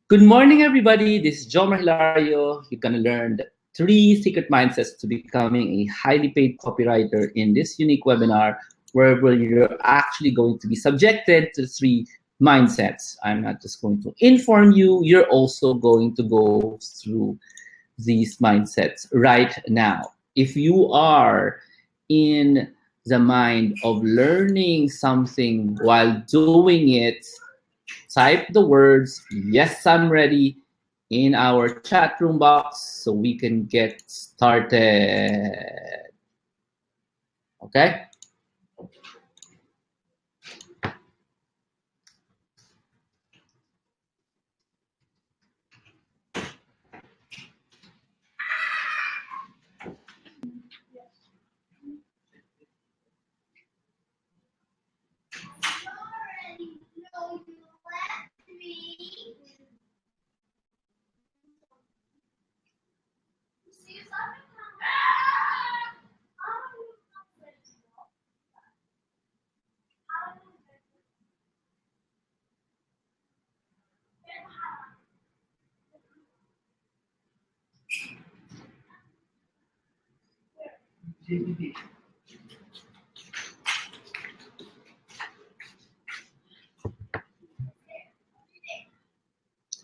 Good morning, everybody. This is Jomar Hilario. You're going to learn the 3 secret mindsets to becoming a highly paid copywriter in this unique webinar where you're actually going to be subjected to 3 mindsets. I'm not just going to inform you, you're also going to go through these mindsets right now. If you are in the mind of learning something while doing it, type the words, "Yes, I'm ready," in our chat room box so we can get started. Okay?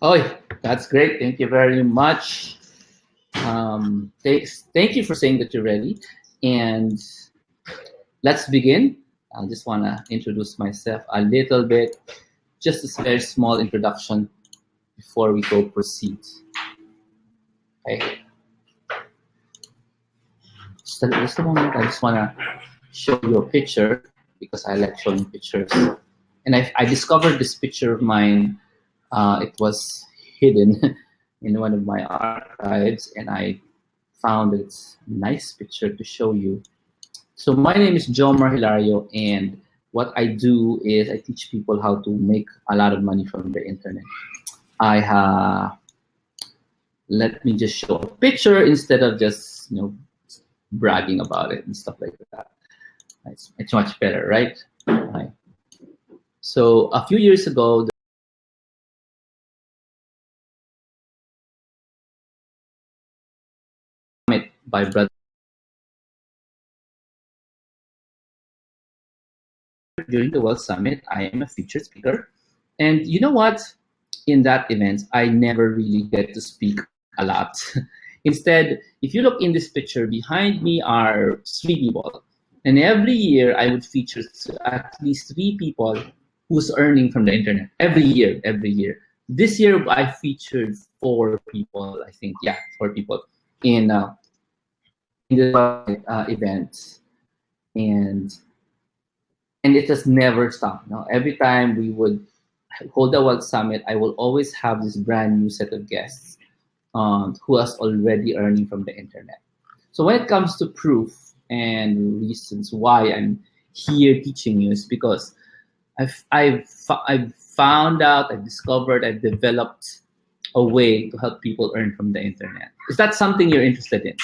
Oh, that's great. Thank you very much. Thank you for saying that you're ready. And let's begin. I just want to introduce myself a little bit, just a very small introduction before we go proceed. Okay. Just a moment. I just want to show you a picture because I like showing pictures. And I discovered this picture of mine. It was hidden in one of my archives, and I found it's a nice picture to show you. So my name is Jomar Hilario, and what I do is I teach people how to make a lot of money from the internet. Let me just show a picture instead of just bragging about it and stuff like that. It's much better, right? Right. So a few years ago, by brother during the World Summit, I am a featured speaker. And you know what? In that event, I never really get to speak a lot. Instead, if you look in this picture, behind me are 3 people. And every year, I would feature at least 3 people who's earning from the internet. Every year. This year, I featured 4 people, I think. Yeah, 4 people in the event. And it has never stopped. Every time we would hold the World Summit, I will always have this brand new set of guests who is already earning from the internet. So when it comes to proof and reasons why I'm here teaching you is because I've found out, I've discovered, I've developed a way to help people earn from the internet. Is that something you're interested in?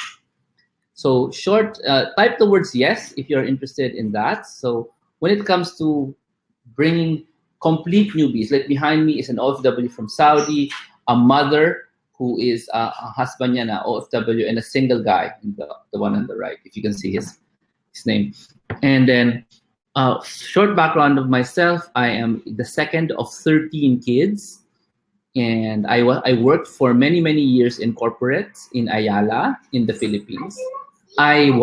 So type the words yes if you're interested in that. So when it comes to bringing complete newbies, like behind me is an OFW from Saudi, a mother who is a husband niya na OFW, and a single guy, the one on the right, if you can see his name. And then short background of myself, I am the second of 13 kids. And I worked for many years in corporate in Ayala, in the Philippines. I'm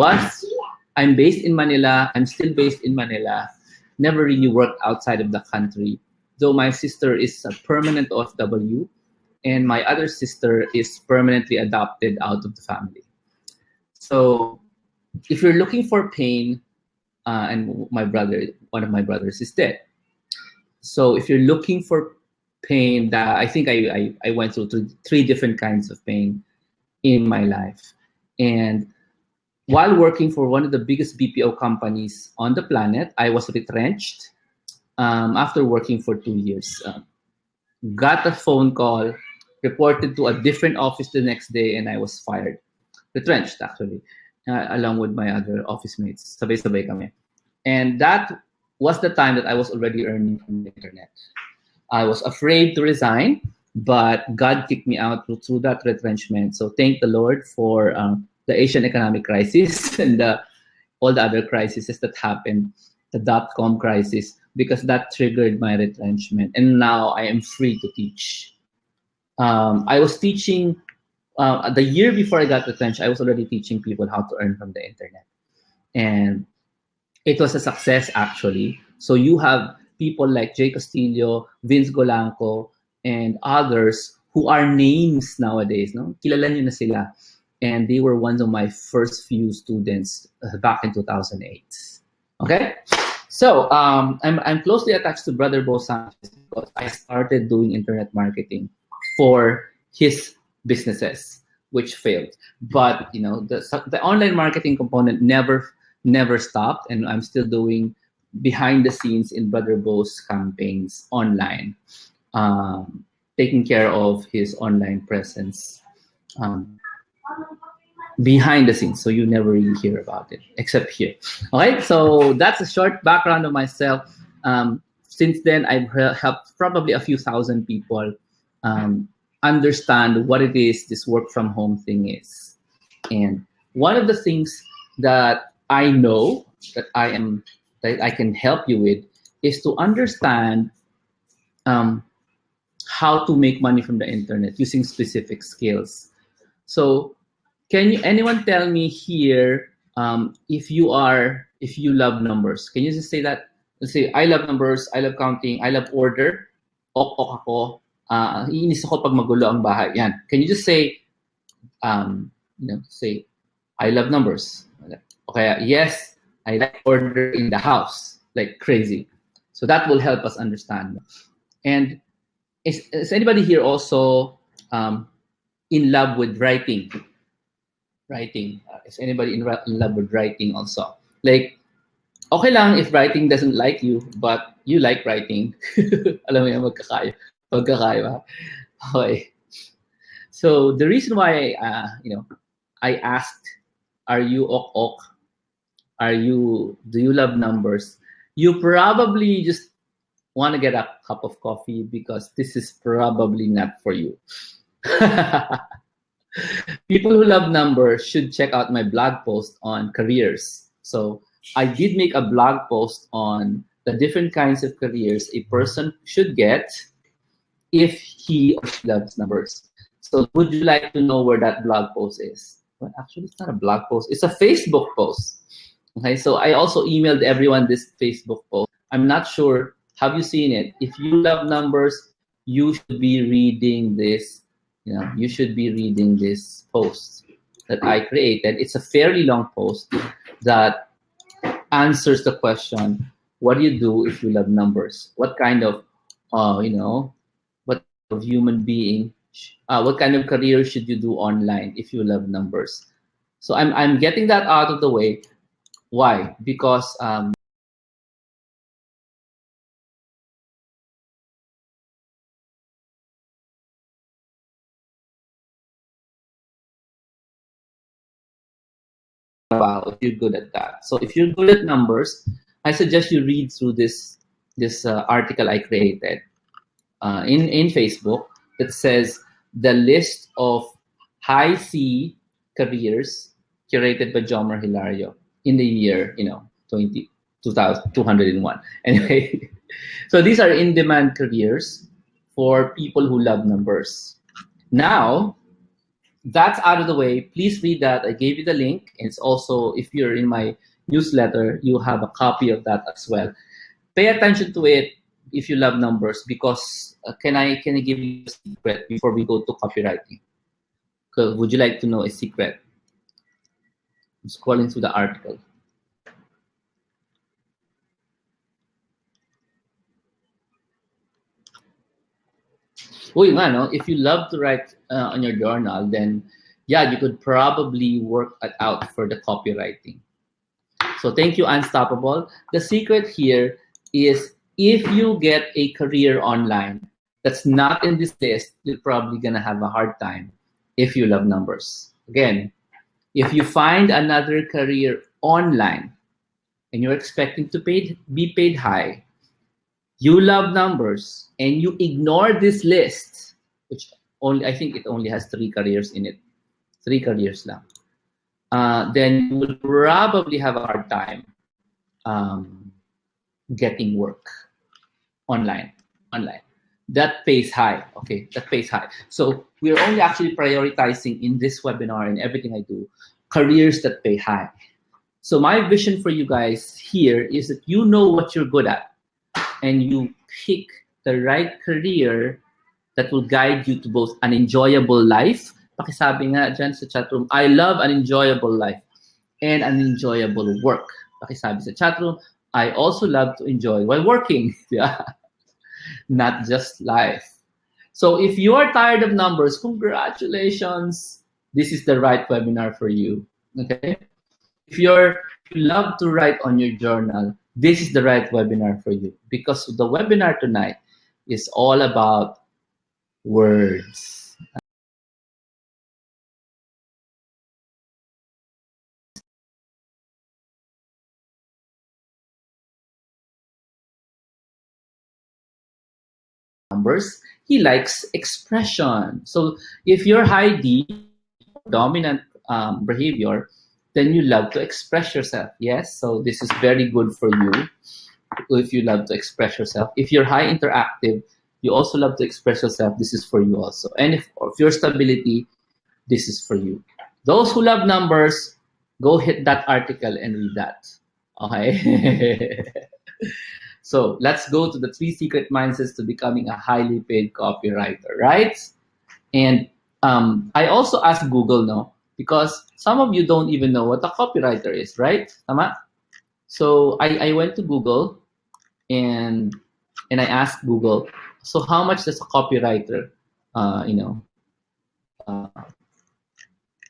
based in Manila. I'm still based in Manila. Never really worked outside of the country. Though my sister is a permanent OFW, and my other sister is permanently adopted out of the family. So if you're looking for pain, and one of my brothers is dead. So if you're looking for pain, that I think I went through 3 different kinds of pain in my life. And while working for one of the biggest BPO companies on the planet, I was retrenched after working for 2 years. Got a phone call, reported to a different office the next day, and I was fired. Retrenched, actually, along with my other office mates. Sabay-sabay kami. And that was the time that I was already earning from the internet. I was afraid to resign but God kicked me out through that retrenchment. So thank the Lord for the Asian economic crisis and all the other crises that happened, the dot-com crisis, because that triggered my retrenchment. And now I am free to teach. I was teaching the year before I got retrenched. I was already teaching people how to earn from the internet, and it was a success actually. So you have people like Jay Castillo, Vince Golanco, and others who are names nowadays. No, kilala niyo na sila, and they were one of my first few students back in 2008. Okay, so I'm closely attached to Brother Bo Sanchez because I started doing internet marketing for his businesses, which failed. But you know, the online marketing component never stopped, and I'm still doing behind the scenes in Brother Bo's campaigns online, taking care of his online presence. Um, Behind the scenes, so you never really hear about it except here. All right, so that's a short background of myself. Since then, I've helped probably a few thousand people understand what it is this work from home thing is. And one of the things that I know that I can help you with is to understand um, how to make money from the internet using specific skills. So can you anyone tell me here if you love numbers? Can you just say that? Let's say I love numbers, I love counting, I love order. Ok ako. Iinis ako pag magulo ang bahay. Yan. Can you just say say I love numbers. Okay, yes, I like order in the house like crazy. So that will help us understand. And is anybody here also in love with writing? Writing. Is anybody in love with writing also? Like, okay lang if writing doesn't like you, but you like writing. Alam mo yan, magkakaya. Magkakaya. Okay. So the reason why, I asked, are you ok ok? Do you love numbers? You probably just want to get a cup of coffee because this is probably not for you. People who love numbers should check out my blog post on careers. So I did make a blog post on the different kinds of careers a person should get if he or she loves numbers. So would you like to know where that blog post is? Well, actually, it's not a blog post. It's a Facebook post. Okay, so I also emailed everyone this Facebook post. I'm not sure. Have you seen it? If you love numbers, you should be reading this. You should be reading this post that I created. It's a fairly long post that answers the question: what do you do if you love numbers? What kind of, what of human being? What kind of career should you do online if you love numbers? So I'm getting that out of the way. Why? Because if you're good at that. So if you're good at numbers, I suggest you read through this article I created in Facebook that says the list of high C careers curated by Jomar Hilario in the year 2201. Anyway, so these are in-demand careers for people who love numbers. Now, that's out of the way. Please read that. I gave you the link. It's also, if you're in my newsletter, you have a copy of that as well. Pay attention to it if you love numbers, because can I give you a secret before we go to copywriting? Because would you like to know a secret? I'm scrolling through the article. Uy, nga, no? If you love to write on your journal, then yeah, you could probably work it out for the copywriting. So thank you, Unstoppable. The secret here is if you get a career online that's not in this list, you're probably going to have a hard time if you love numbers. Again, if you find another career online and you're expecting to be paid high, you love numbers, and you ignore this list, which only, I think it only has 3 careers in it. 3 careers lang. Then you will probably have a hard time getting work online. That pays high, okay? That pays high. So we're only actually prioritizing in this webinar and everything I do, careers that pay high. So my vision for you guys here is that you know what you're good at and you pick the right career that will guide you to both an enjoyable life. Pakisabi nga dyan sa chatroom, I love an enjoyable life and an enjoyable work. Pakisabi sa chatroom, I also love to enjoy while working. Yeah. Not just life. So if you are tired of numbers, congratulations. This is the right webinar for you. Okay? If you love to write on your journal, this is the right webinar for you, because the webinar tonight is all about words. Numbers, he likes expression. So if you're high D, dominant behavior, then you love to express yourself. Yes, so this is very good for you if you love to express yourself. If you're high interactive, you also love to express yourself. This is for you also. And if your stability, this is for you. Those who love numbers, go hit that article and read that. Okay. So let's go to the 3 secret mindsets to becoming a highly paid copywriter, right? And I also asked Google, no, because some of you don't even know what a copywriter is, right? Tama? So I went to Google and I asked Google, so how much does a copywriter,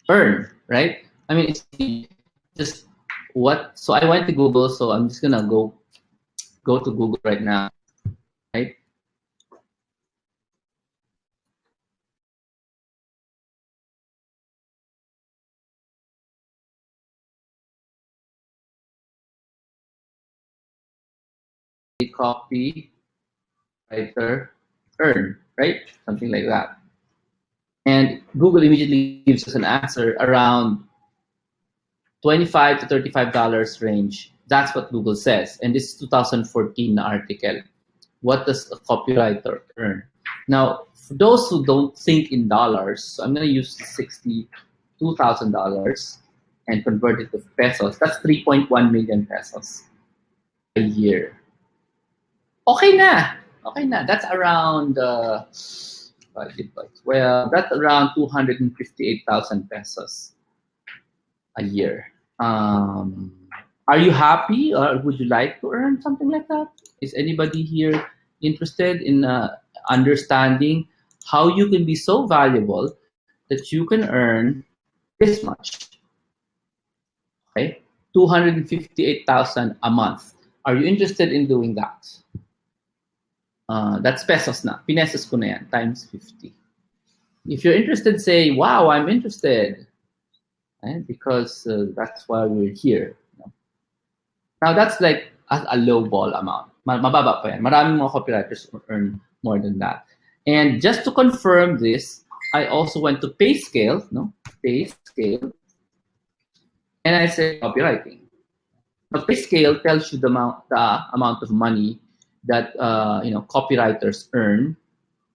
earn, right? I mean, it's just what. So I went to Google. So I'm just gonna go to Google right now, right? Copywriter earn, right? Something like that. And Google immediately gives us an answer around $25 to $35 range. That's what Google says. And this is 2014 article. What does a copywriter earn? Now, for those who don't think in dollars, so I'm going to use $62,000 and convert it to pesos. That's 3.1 million pesos a year. Okay na. Okay na. That's around, divided by 12, that's around 258,000 pesos a year. Are you happy, or would you like to earn something like that? Is anybody here interested in understanding how you can be so valuable that you can earn this much? Okay, 258,000 a month. Are you interested in doing that? That's pesos na. Pinesos ko na yan, times 50. If you're interested, say, wow, I'm interested. Because that's why we're here. Now, that's like a low ball amount. Mababa pa yan. Maraming mga copywriters earn more than that. And just to confirm this, I also went to PayScale, no? PayScale. And I said copywriting. But PayScale tells you the amount of money that copywriters earn.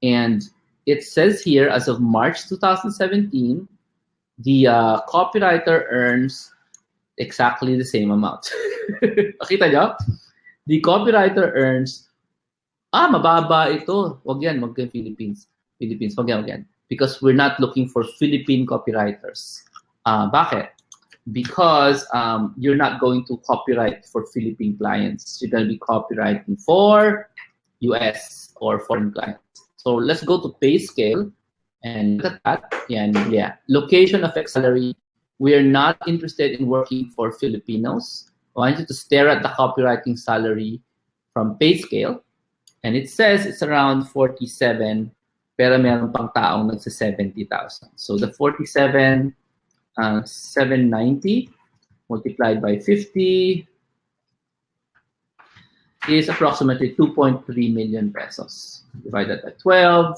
And it says here, as of March 2017, the copywriter earns exactly the same amount. Nakita nyo? The copywriter earns, mababa ito. Wag yan, wag yan Philippines. Wag yan. Because we're not looking for Philippine copywriters. Bakit? Because you're not going to copyright for Philippine clients. You're going to be copywriting for US or foreign clients. So let's go to PayScale and look at that. Yeah. Location affects salary. We are not interested in working for Filipinos. I want you to stare at the copywriting salary from PayScale. And it says it's around 47, pero meron pang taong nagsa 70,000. So the 47, 790 multiplied by 50 is approximately 2.3 million pesos. Divide that by 12.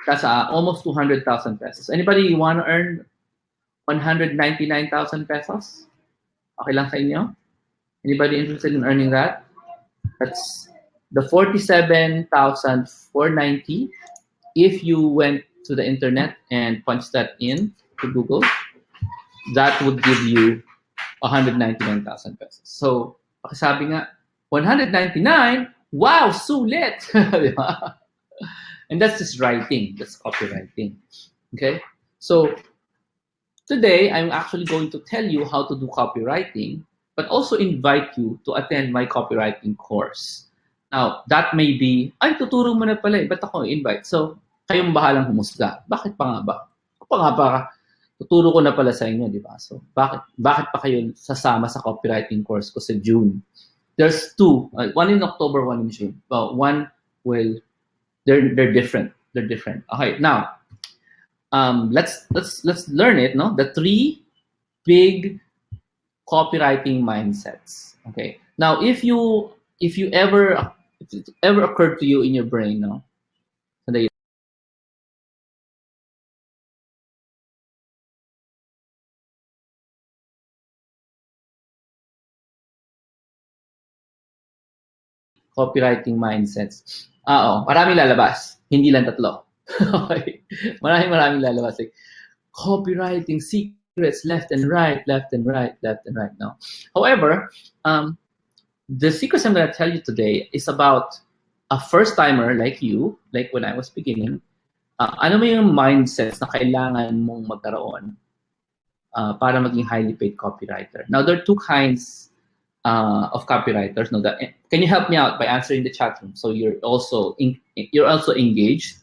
That's almost 200,000 pesos. Anybody want to earn 199,000 pesos? Okay lang sa inyo? Anybody interested in earning that? That's the 47,490. If you went to the internet and punched that in to Google, that would give you 199,000 pesos. So, pakisabi nga, 199, wow, sulit! Diba? And that's just writing, that's copywriting. Okay? So, today, I'm actually going to tell you how to do copywriting, but also invite you to attend my copywriting course. Now, that may be, ay, tuturo mo na pala eh, ba't ako invite? So, kayong bahalang humusga. Bakit pa nga ba? Pa nga ba? Tuturo ko na pala sa inyo, di ba? So, bakit pa kayo sasama sa copywriting course ko sa June? There's two, one in October, one in June. Well, one will, they're different. They're different. Okay, now, let's learn it. No, the three big copywriting mindsets. Okay. Now, if it ever occurred to you in your brain, no, the copywriting mindsets. Maraming lalabas. Hindi lang tatlo. Okay. Maraming lalabas. Like, copywriting secrets left and right, left and right, left and right. No. However, the secrets I'm going to tell you today is about a first timer like you, like when I was beginning. Ano mo yung mindsets na kailangan mong magkaroon para maging highly paid copywriter? Now, there are two kinds of copywriters. No, can you help me out by answering the chat room? So you're also engaged,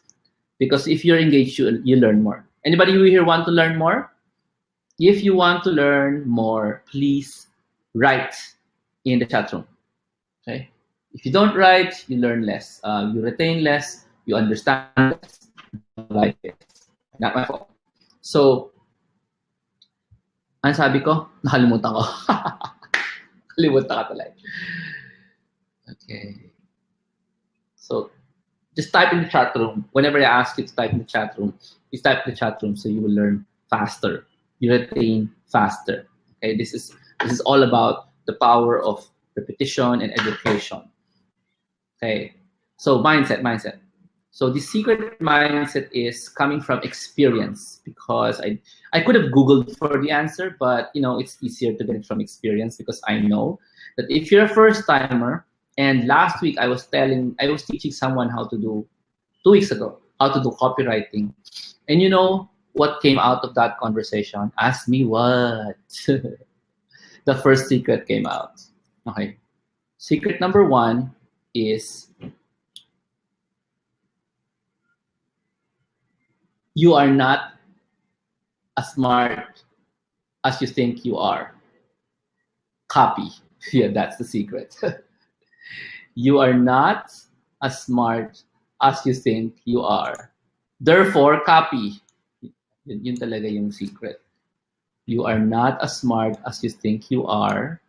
because if you're engaged, you learn more. Anybody here want to learn more? If you want to learn more, please write in the chat room. Okay. If you don't write, you learn less. You retain less. You understand less. Like it. Not my fault. So, ang sabi ko, nakalimutan ko. Nakalimutan ka talaga. Okay. So, just type in the chat room. Whenever I ask you to type in the chat room, you type in the chat room so you will learn faster. You retain faster. Okay. This is all about the power of repetition and education. Okay. So mindset. So the secret mindset is coming from experience, because I could have Googled for the answer, but it's easier to get it from experience, because I know that if you're a first timer, and last week I was teaching someone how to do, 2 weeks ago, how to do copywriting. And you know what came out of that conversation? Ask me what. The first secret came out. Okay. Secret number 1 is you are not as smart as you think you are. Copy. Yeah, that's the secret. You are not as smart as you think you are. Therefore, copy. Yun talaga yung secret. You are not as smart as you think you are.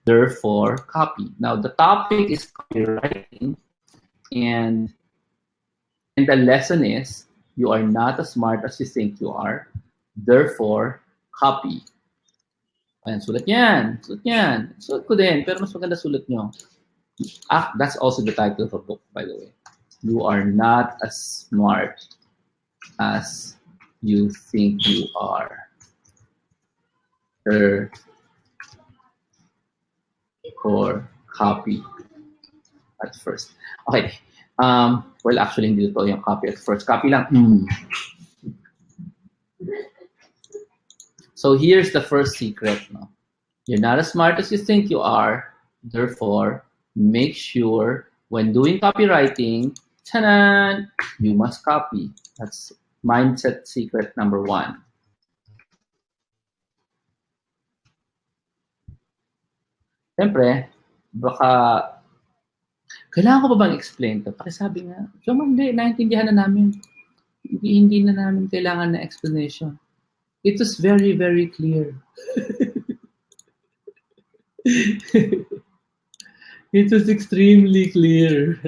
Therefore, copy. Now, the topic is copywriting, and the lesson is you are not as smart as you think you are. Therefore, copy. Ayan, sulat yan. Sulat ko din, pero mas maganda sulat nyo. That's also the title of a book, by the way. You are not as smart as you think you are. Or copy at first. Okay. Well, actually, hindi ito yung copy at first. Copy lang. So here's the first secret. No? You're not as smart as you think you are. Therefore, make sure when doing copywriting, ta-da, you must copy. That's mindset secret number 1. Siyempre, baka, kailangan ko ba bang explain to? Pakisabi nga, Jomar, hindi, naintindihan na namin. Hindi na namin kailangan na explanation. It was very, very clear. It was extremely clear.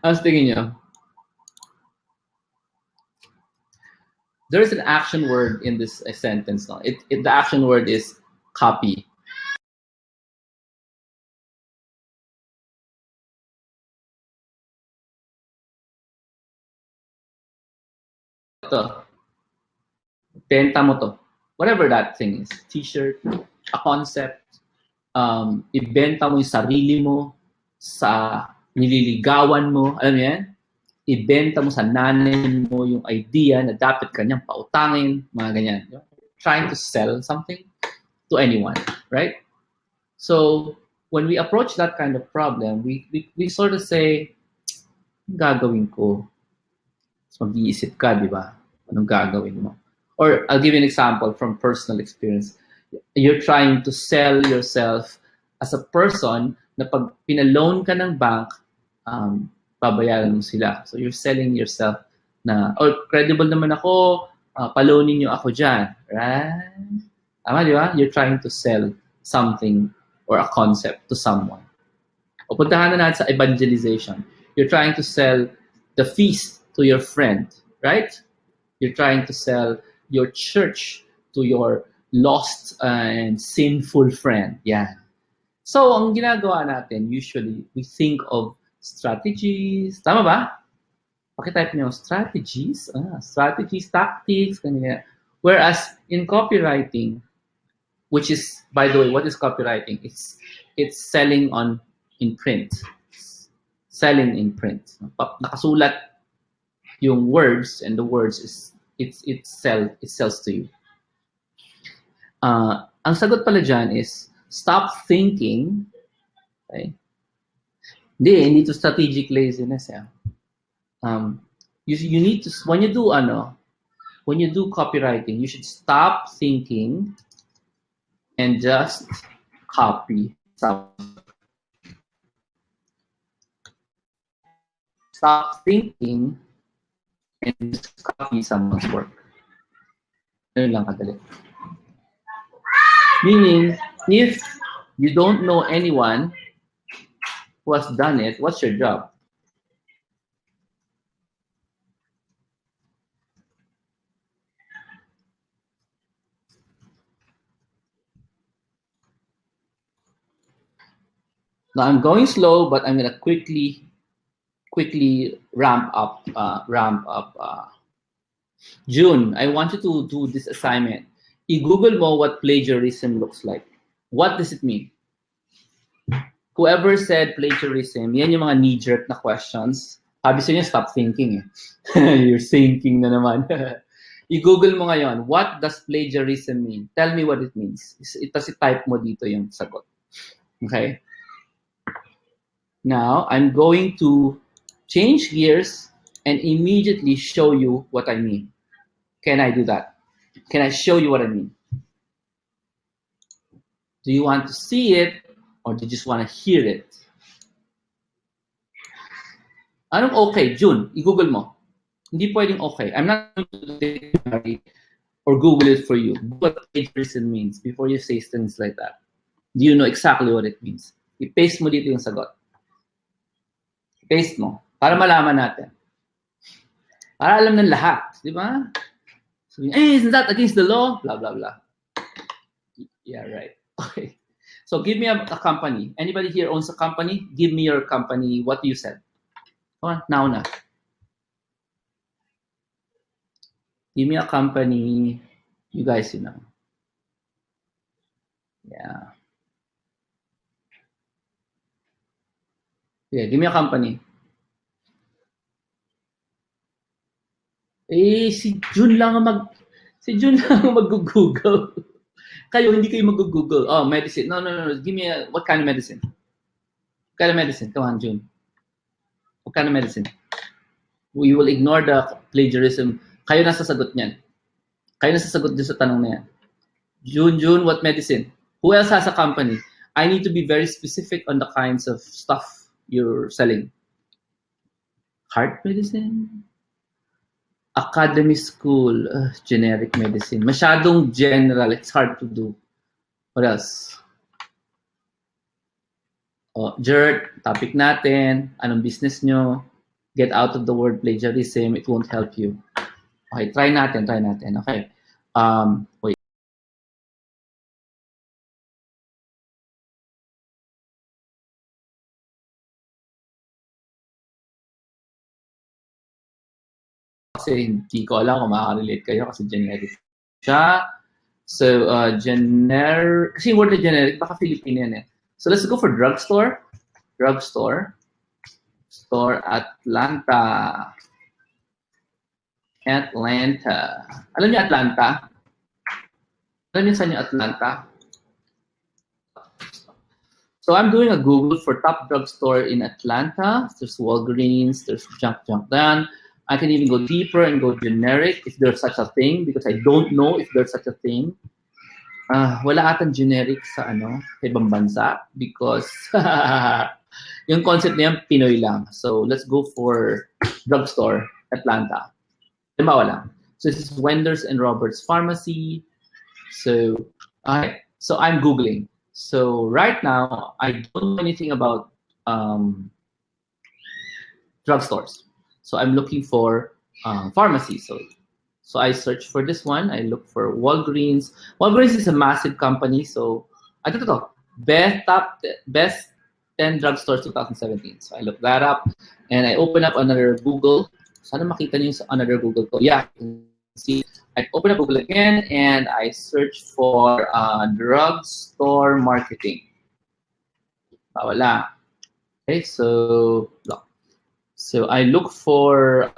How's tingin nyo? There is an action word in this sentence. No? The action word is copy. Ito, benta mo to. Whatever that thing is. T-shirt, a concept, ibenta mo yung sarili mo sa nililigawan mo. Alam mo yan? Ibenta mo sa nanay mo yung idea na dapat kanyang pautangin, mga ganyan. Trying to sell something to anyone, right? So when we approach that kind of problem, we sort of say, gagawin ko? So mag-iisip ka, di ba? Anong gagawin mo? Or I'll give you an example from personal experience. You're trying to sell yourself as a person na pag pinaloan ka ng bank, babayaran mo sila. So you're selling yourself na, oh, credible naman ako, paloanin niyo ako dyan. Right? Tama, di ba? You're trying to sell something or a concept to someone. O puntahan na natin sa evangelization. You're trying to sell the feast to your friend, right? You're trying to sell your church to your lost and sinful friend. Yeah. So, ang ginagawa natin, usually, we think of strategies. Tama ba? Pakitype nyo, strategies. Strategies, tactics, ganyan. Whereas, in copywriting, which is, by the way, what is copywriting? It's selling in print. Selling in print. Nakasulat yung words, and the words is it sells to you. Ang sagot pala dyan is stop thinking. Okay? Hindi to strategic laziness. Yeah. You need to, when you do copywriting, you should stop thinking and just copy something. Stop thinking and just copy someone's work. Ganun lang kadali. Meaning, if you don't know anyone who has done it, what's your job? Now I'm going slow, but I'm gonna quickly ramp up. June, I want you to do this assignment. I-Google mo what plagiarism looks like. What does it mean? Whoever said plagiarism, yan yung mga knee-jerk na questions. Sabi sa inyo, stop thinking. You're thinking na naman. I-Google mo ngayon, what does plagiarism mean? Tell me what it means. Tapos i-type mo dito yung sagot. Okay? Now, I'm going to change gears and immediately show you what I mean. Can I do that? Can I show you what I mean? Do you want to see it or do you just want to hear it? Anong okay, June? I-Google mo. Hindi pwedeng okay. I'm not going to dictionary or Google it for you. What plagiarism means before you say things like that. Do you know exactly what it means? I-paste mo dito yung sagot. Paste mo. Para malaman natin. Para alam ng lahat. Di ba? So, isn't that against the law? Blah, blah, blah. Yeah, right. Okay. So give me a company. Anybody here owns a company? Give me your company. What you said. Come on, now na. Give me a company. You guys, you know. Yeah. Yeah, give me a company. Si Jun lang ang mag-Google. Kayo, hindi kayo mag-Google. Oh, medicine. No. Give me what kind of medicine? What kind of medicine? Come on, Jun. What kind of medicine? We will ignore the plagiarism. Kayo nasa sagot niyan. Kayo nasa sagot din sa tanong na yan. June, what medicine? Who else has a company? I need to be very specific on the kinds of stuff you're selling. Heart medicine? Academy school, generic medicine. Masyadong general, it's hard to do. What else? Jert, topic natin, anong business nyo? Get out of the word plagiarism, it won't help you. Okay, try natin. Okay. Wait. Kasi hindi ko alam kung makaka-relate kayo kasi generic siya. So, generic, kasi yung word na generic, baka Filipino yan eh. So, let's go for drugstore. Drugstore. Store Atlanta. Atlanta. Alam niyo Atlanta? Alam niyo saan yung Atlanta? So I'm doing a Google for top drugstore in Atlanta. There's Walgreens, there's junk. Then I can even go deeper and go generic if there's such a thing because I don't know if there's such a thing. Wala atang generic sa ibang bansa because yung concept niya Pinoy lang. So let's go for drugstore Atlanta. Halimbawa lang. So this is Wenders and Roberts Pharmacy. So I'm Googling. So right now, I don't know anything about drugstores. So I'm looking for pharmacy. So I search for this one. I look for Walgreens. Walgreens is a massive company. So I don't know. Best 10 drugstores 2017. So I look that up and I open up another Google. Sana makita niyo sa another Google ko. Yeah, you can see. I open up Google again and I search for drugstore marketing. Wala. Okay, so I look for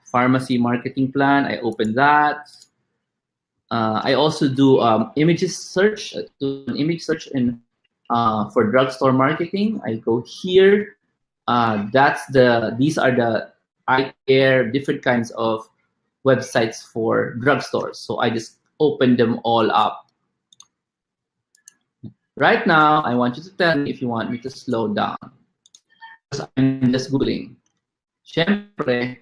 pharmacy marketing plan. I open that. I also do images search. I do an image search in for drugstore marketing. I go here. These are the eye care, different kinds of websites for drugstores. So I just open them all up. Right now, I want you to tell me if you want me to slow down. Because I'm just Googling. Siyempre,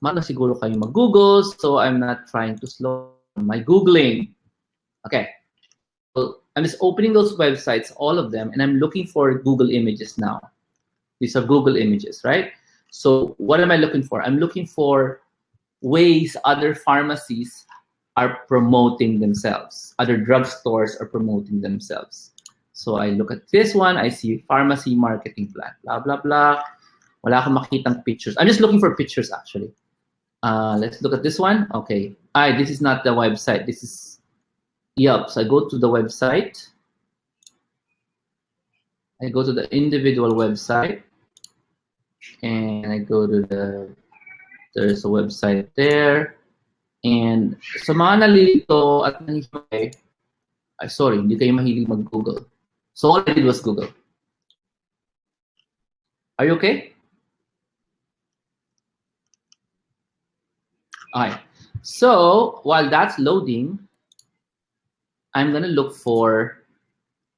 malo siguro kayo mag-Google, so I'm not trying to slow down my Googling. Okay. So I'm just opening those websites, all of them, and I'm looking for Google images now. These are Google images, right? So what am I looking for? I'm looking for ways other pharmacies are promoting themselves. Other drugstores are promoting themselves. So I look at this one, I see pharmacy marketing plan, blah, blah, blah. Wala akong makitang pictures. I'm just looking for pictures actually. Let's look at this one. Okay. This is not the website. This is, so I go to the website. I go to the individual website and I go to there's a website there. And sa mga nalilito at nangyayari, sorry, hindi kayo mahilig mag-Google. So all I did was Google. Are you okay? All right. So while that's loading, I'm going to look for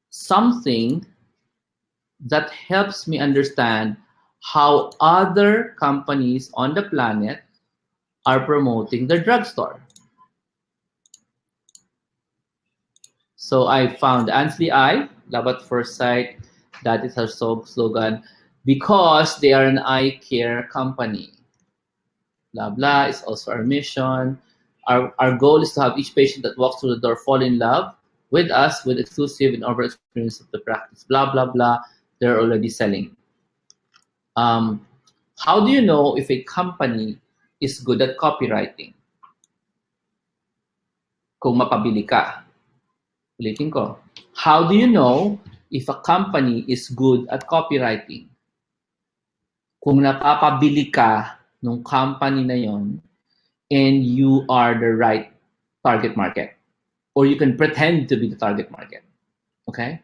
something that helps me understand how other companies on the planet are promoting their drugstore. So I found Ansley Eye, Love at First Sight. That is our slogan because they are an eye care company. Blah, blah is also our mission. Our goal is to have each patient that walks through the door fall in love with us with exclusive and overall experience of the practice. Blah, blah, blah. They're already selling. How do you know if a company is good at copywriting? Kung mapabili ka. Ulitin ko. How do you know if a company is good at copywriting? Kung napapabili ka nung company na yon and you are the right target market, or you can pretend to be the target market. Okay?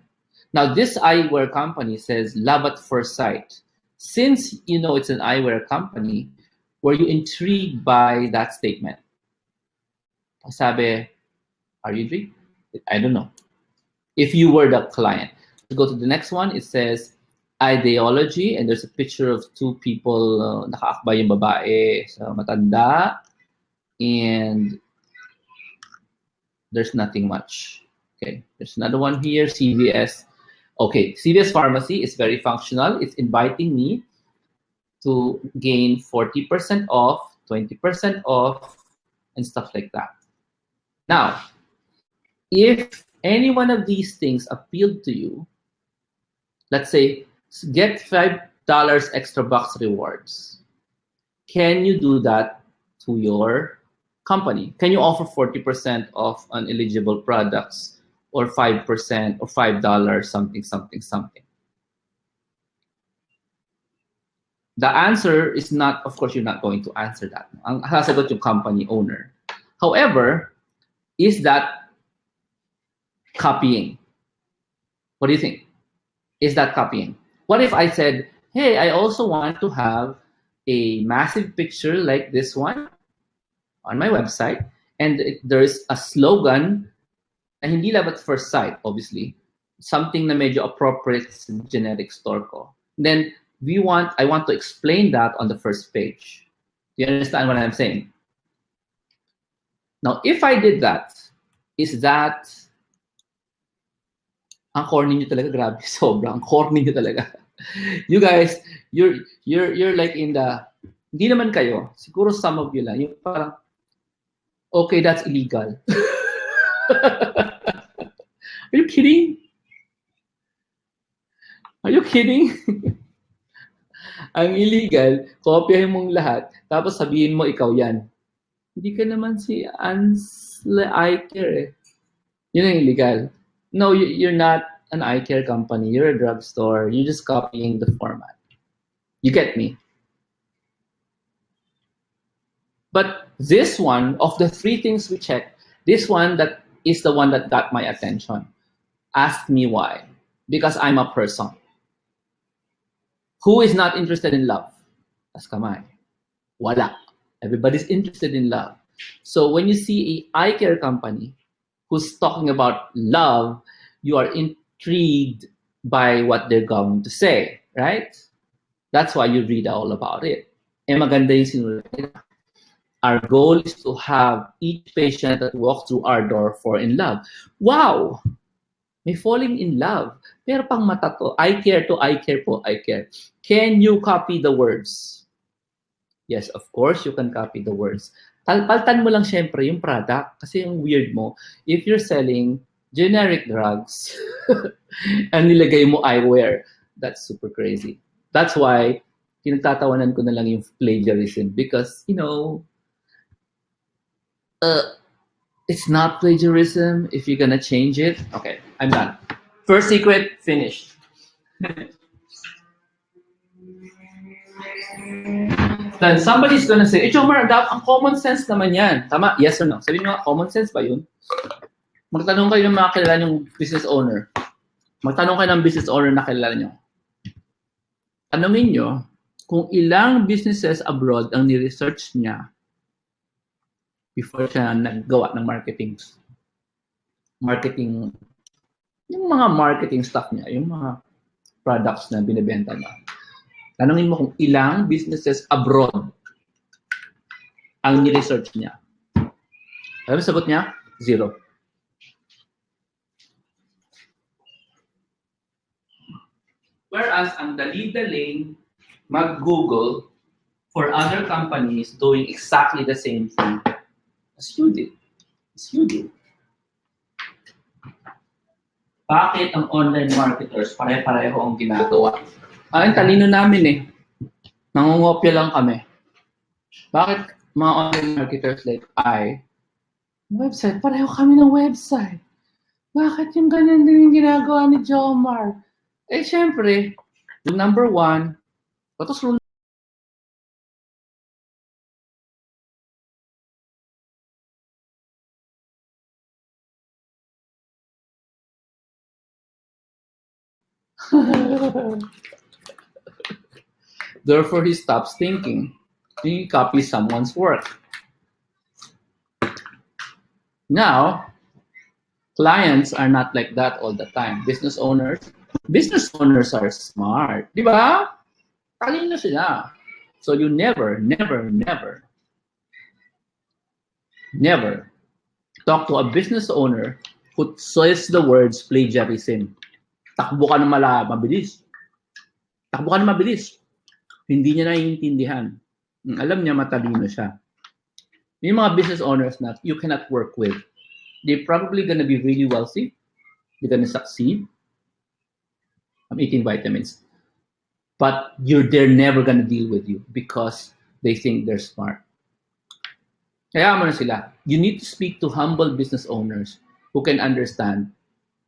Now, this eyewear company says love at first sight. Since you know it's an eyewear company, were you intrigued by that statement? Sabi, are you intrigued? I don't know. If you were the client. Let's go to the next one. It says ideology, and there's a picture of two people, nakaakbay yung babae sa matanda, and there's nothing much. Okay, there's another one here, CVS. Okay, CVS Pharmacy is very functional. It's inviting me to gain 40% off 20% off, and stuff like that. Now, if any one of these things appealed to you, let's say get $5 extra bucks rewards. Can you do that to your company? Can you offer 40% off on eligible products, or 5% or $5 something, something, something? The answer is not, of course, you're not going to answer that. Ang sasagot yung company owner. However, is that copying? What do you think? Is that copying? What if I said, hey, I also want to have a massive picture like this one on my website, and there's a slogan na hindi love at first sight, obviously, something na medyo appropriate sa generic store ko. Then I want to explain that on the first page. Do you understand what I'm saying? Now, if I did that, is that ang corny nyo talaga, grabe, sobrang corny nyo talaga. You guys, you're like in the, hindi naman kayo, siguro some of you lang, yung parang, okay, that's illegal. Are you kidding? Are you kidding? Ang illegal, kopyahin mong lahat, tapos sabihin mo ikaw yan. Hindi ka naman si Ansle Eye Care eh. Yun ang illegal. No, you're not an eye care company. You're a drugstore. You're just copying the format. You get me? But this one, of the three things we checked, this one that is the one that got my attention. Ask me why. Because I'm a person. Who is not interested in love? As kamay. Wala. Everybody's interested in love. So when you see an eye care company who's talking about love, you are intrigued by what they're going to say, right? That's why you read all about it. Eh maganda yung sinulat nila. Our goal is to have each patient that walks through our door fall in love. Wow! May falling in love. Pero pang mata to, eye care to eye care po, eye care. Can you copy the words? Yes, of course, you can copy the words. Paltan mo lang syempre yung product kasi yung weird mo. If you're selling generic drugs and nilagay mo eyewear, that's super crazy. That's why pinagtatawanan ko na lang yung plagiarism because, you know, it's not plagiarism if you're gonna change it. Okay, I'm done. First secret, finished. Then somebody's gonna say, Jomar, ang common sense naman yan. Tama? Yes or no? Sabihin nyo, common sense ba yun? Magtanong kayo ng mga kilala nyong business owner. Magtanong kayo ng business owner na kilala nyo. Tanungin nyo kung ilang businesses abroad ang ni-research niya before siya naggawa ng marketing, yung mga marketing stuff niya, yung mga products na binibenta niya. Tanungin mo kung ilang businesses abroad ang ni-research niya. Alam mo sagot niya? 0. Whereas ang dali-daling mag-Google for other companies doing exactly the same thing as you did. As you do. Bakit ang online marketers pare-pareho ang ginagawa? Ang talino namin eh. Nangungopya lang kami. Bakit mga online marketers like website, pareho kami ng website. Bakit yung ganyan din yung ginagawa ni Jomar? Eh, syempre, yung number 1, patos rule. Therefore, he stops thinking. He copies someone's work. Now, clients are not like that all the time. Business owners are smart. Di ba? Talino sila. So you never talk to a business owner who says the words plagiarism. Takbo ka na mabilis. Takbo ka na mabilis. Hindi niya naiintindihan. Alam niya matalino siya. Yung mga business owners na you cannot work with, they're probably gonna be really wealthy. They're gonna succeed. I'm eating vitamins. But they're never gonna deal with you because they think they're smart. Kaya mo na sila. You need to speak to humble business owners who can understand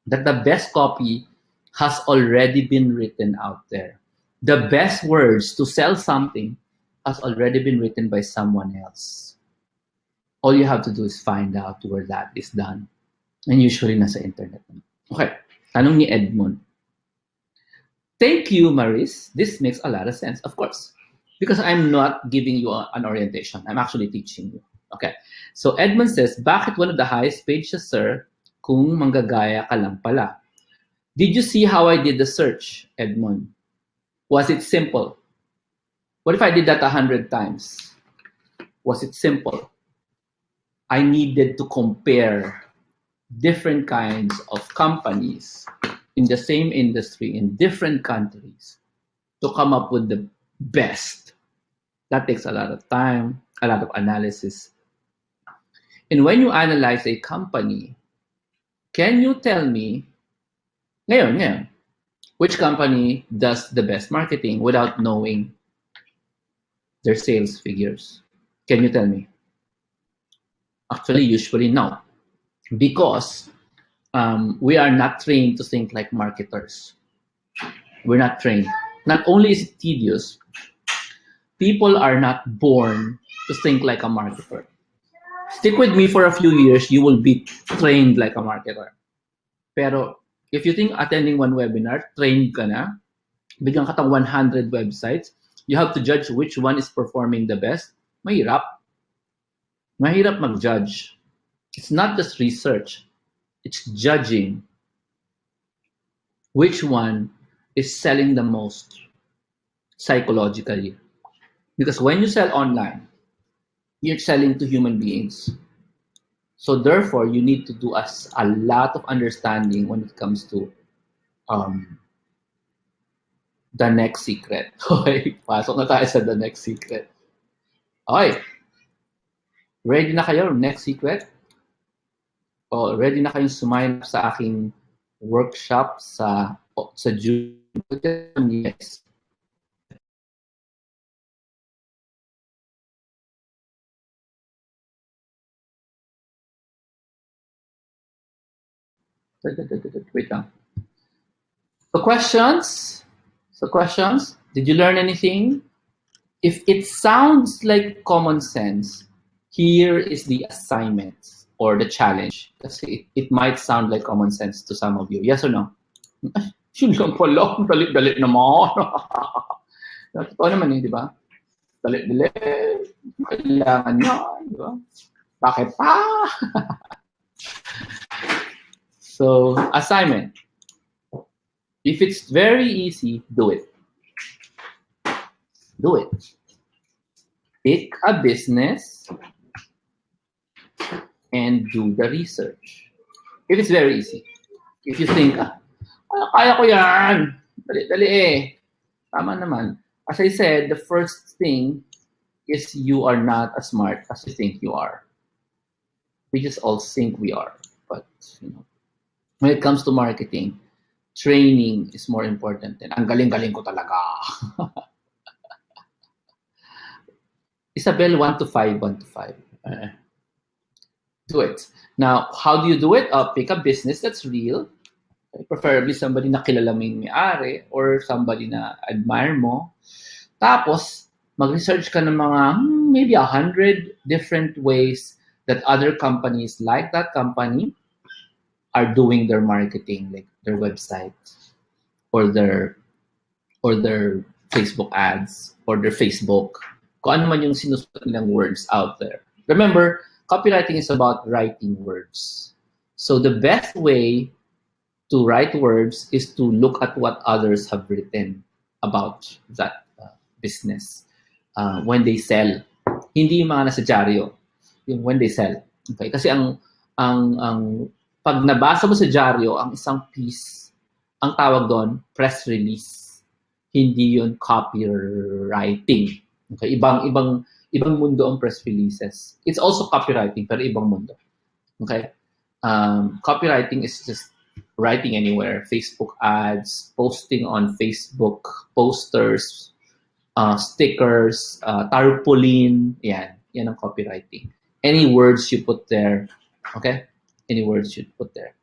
that the best copy has already been written out there. The best words to sell something has already been written by someone else. All you have to do is find out where that is done. And usually nasa internet. Okay, tanong ni Edmond. Thank you, Maris. This makes a lot of sense, of course, because I'm not giving you an orientation. I'm actually teaching you. Okay, so Edmond says, bakit one of the highest pages, sir, kung manggagaya ka lang pala? Did you see how I did the search, Edmond? Was it simple? What if I did that 100 times? Was it simple? I needed to compare different kinds of companies in the same industry in different countries to come up with the best. That takes a lot of time, a lot of analysis. And when you analyze a company, can you tell me, ngayon, which company does the best marketing without knowing their sales figures? Can you tell me? Actually, usually no, because we are not trained to think like marketers. We're not trained. Not only is it tedious, people are not born to think like a marketer. Stick with me for a few years, you will be trained like a marketer. Pero if you think attending one webinar, trained ka na, bigyan ka tang 100 websites, you have to judge which one is performing the best. Mahirap. Mahirap mag-judge. It's not just research. It's judging which one is selling the most psychologically. Because when you sell online, you're selling to human beings. So therefore, you need to do a lot of understanding when it comes to the next secret. Okay, pasok na tayo sa the next secret. Okay, ready na kayo? Next secret? O ready na kayong sumayin sa aking workshop sa June? Yes. Wait lang. So questions? Did you learn anything? If it sounds like common sense, here is the assignment or the challenge. Kasi it might sound like common sense to some of you. Yes or no? Ay, yun lang pala. Dalit-dalit naman. Totoo naman eh, di ba? Dalit-dalit. Kailangan yan, di ba? Bakit pa? So, assignment. If it's very easy, do it. Do it. Pick a business and do the research. If it's very easy. If you think, kaya ko yan. Dali-dali eh. Tama naman. As I said, the first thing is you are not as smart as you think you are. We just all think we are. But, you know, when it comes to marketing, training is more important than ang galing-galing ko talaga. Isabel, 1 to 5, 1 to 5. Do it. Now, how do you do it? Pick a business that's real. Preferably somebody na kilala mo yung may-ari or somebody na admire mo. Tapos, mag-research ka ng mga maybe 100 different ways that other companies like that company are doing their marketing, like their website or their Facebook ads or their Facebook. Kung ano man yung sinusulat nilang words out there. Remember, copywriting is about writing words. So the best way to write words is to look at what others have written about that business when they sell. Hindi yung mga nasa dyaryo, yung when they sell. Okay? Kasi ang pag nabasa mo sa dyaryo, ang isang piece, ang tawag doon, press release. Hindi yun copywriting. Okay, ibang mundo ang press releases. It's also copywriting, pero ibang mundo. Okay? Copywriting is just writing anywhere, Facebook ads, posting on Facebook, posters, stickers, tarpaulin, yan ang copywriting. Any words you put there, okay? Any words you put there.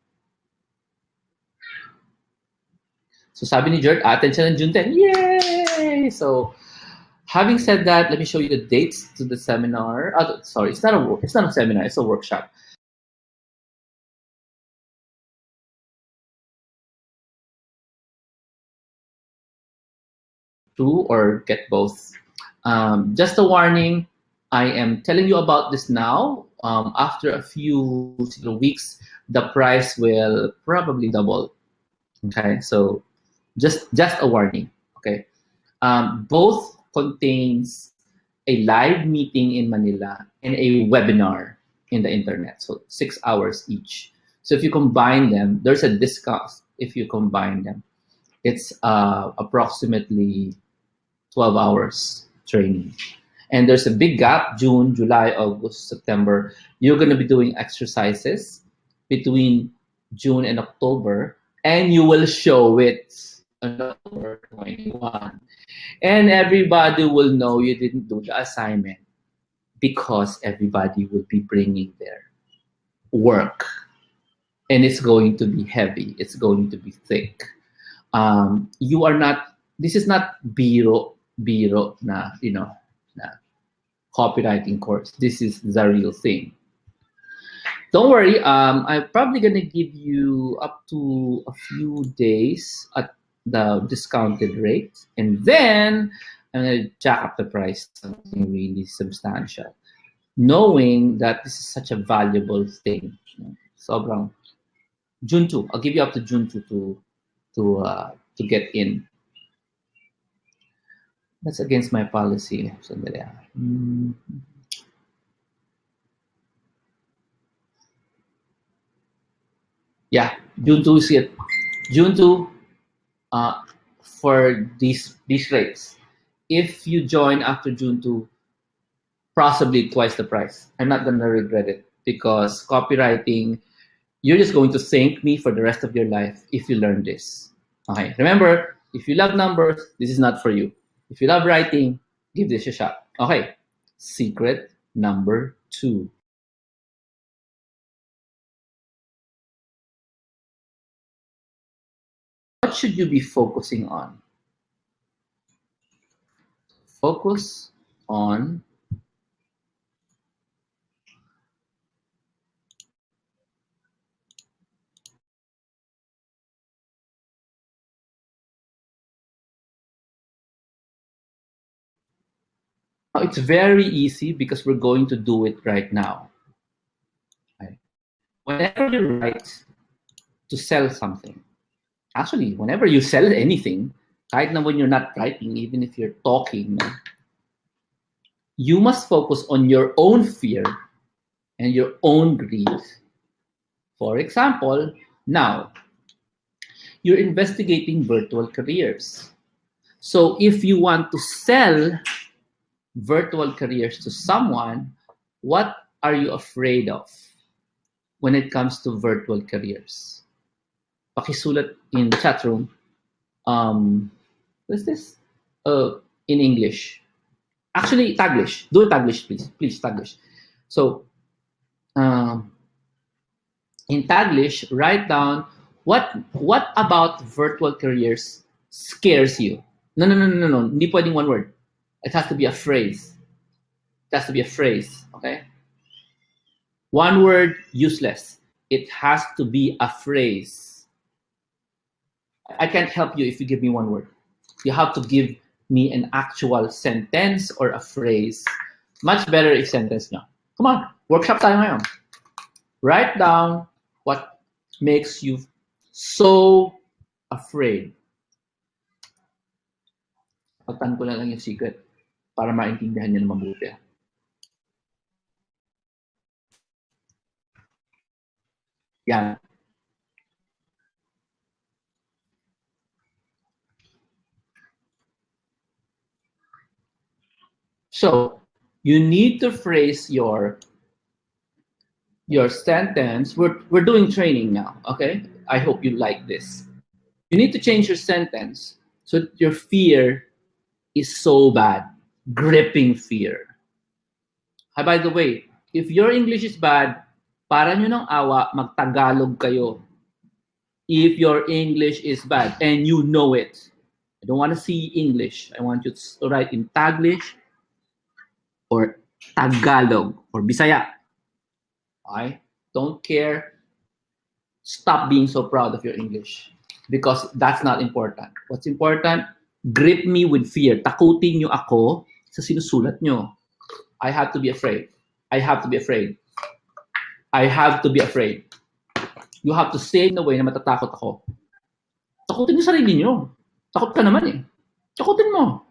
So sabi ni Jert, attend siya ng June 10. Yay! So, having said that, let me show you the dates to the seminar. Sorry, it's not a seminar, it's a workshop. Two or get both. Just a warning, I am telling you about this now. After a few weeks, the price will probably double. Okay, so just a warning. Okay, both contains a live meeting in Manila and a webinar in the internet. So 6 hours each. So if you combine them, there's a discount. If you combine them, it's approximately 12 hours training. And there's a big gap, June, July, August, September. You're going to be doing exercises between June and October, and you will show it on October 21. And everybody will know you didn't do the assignment because everybody will be bringing their work. And it's going to be heavy. It's going to be thick. You are not, this is not biro na, na copywriting course. This is the real thing. Don't worry, I'm probably gonna give you up to a few days at the discounted rate, and then I'm gonna jack up the price to something really substantial, knowing that this is such a valuable thing. Sobrang June 2. I'll give you up to June 2 to get in. That's against my policy. Sandali. Yeah, June 2 is it. June 2 for these rates. If you join after June 2, possibly twice the price. I'm not gonna regret it because copywriting, you're just going to thank me for the rest of your life if you learn this. Okay, remember, if you love numbers, this is not for you. If you love writing, give this a shot. Okay, secret number 2. What should you be focusing on? Focus on it's very easy because we're going to do it right now. Okay. Whenever you write to sell something, actually, whenever you sell anything, kahit na when you're not writing, even if you're talking, you must focus on your own fear and your own greed. For example, now, you're investigating virtual careers. So if you want to sell virtual careers to someone, what are you afraid of when it comes to virtual careers? Pakisulat in the chat room. What's this? In English. Actually, Taglish. Do Taglish, please. Please, Taglish. So, in Taglish, write down what about virtual careers scares you. No. Hindi pwedeng one word. It has to be a phrase. It has to be a phrase. Okay. One word, useless. It has to be a phrase. I can't help you if you give me one word. You have to give me an actual sentence or a phrase. Much better if sentence nyo. Come on, workshop tayo ngayon. Write down what makes you so afraid. Pagtan ko na lang yung secret para maintindihan nyo na mabuti. Yan. So you need to phrase your sentence. We're doing training now, okay? I hope you like this. You need to change your sentence so that your fear is so bad, gripping fear. By the way, if your English is bad, para nyo ng awa, mag-Tagalog kayo. If your English is bad and you know it. I don't want to see English. I want you to write in Taglish or Tagalog or Bisaya. Okay? Don't care. Stop being so proud of your English because that's not important. What's important? Grip me with fear. Takutin nyo ako sa sinusulat nyo. I have to be afraid. I have to be afraid. I have to be afraid. You have to say in a way na matatakot ako. Takutin nyo sarili nyo. Takot ka naman eh. Takutin mo.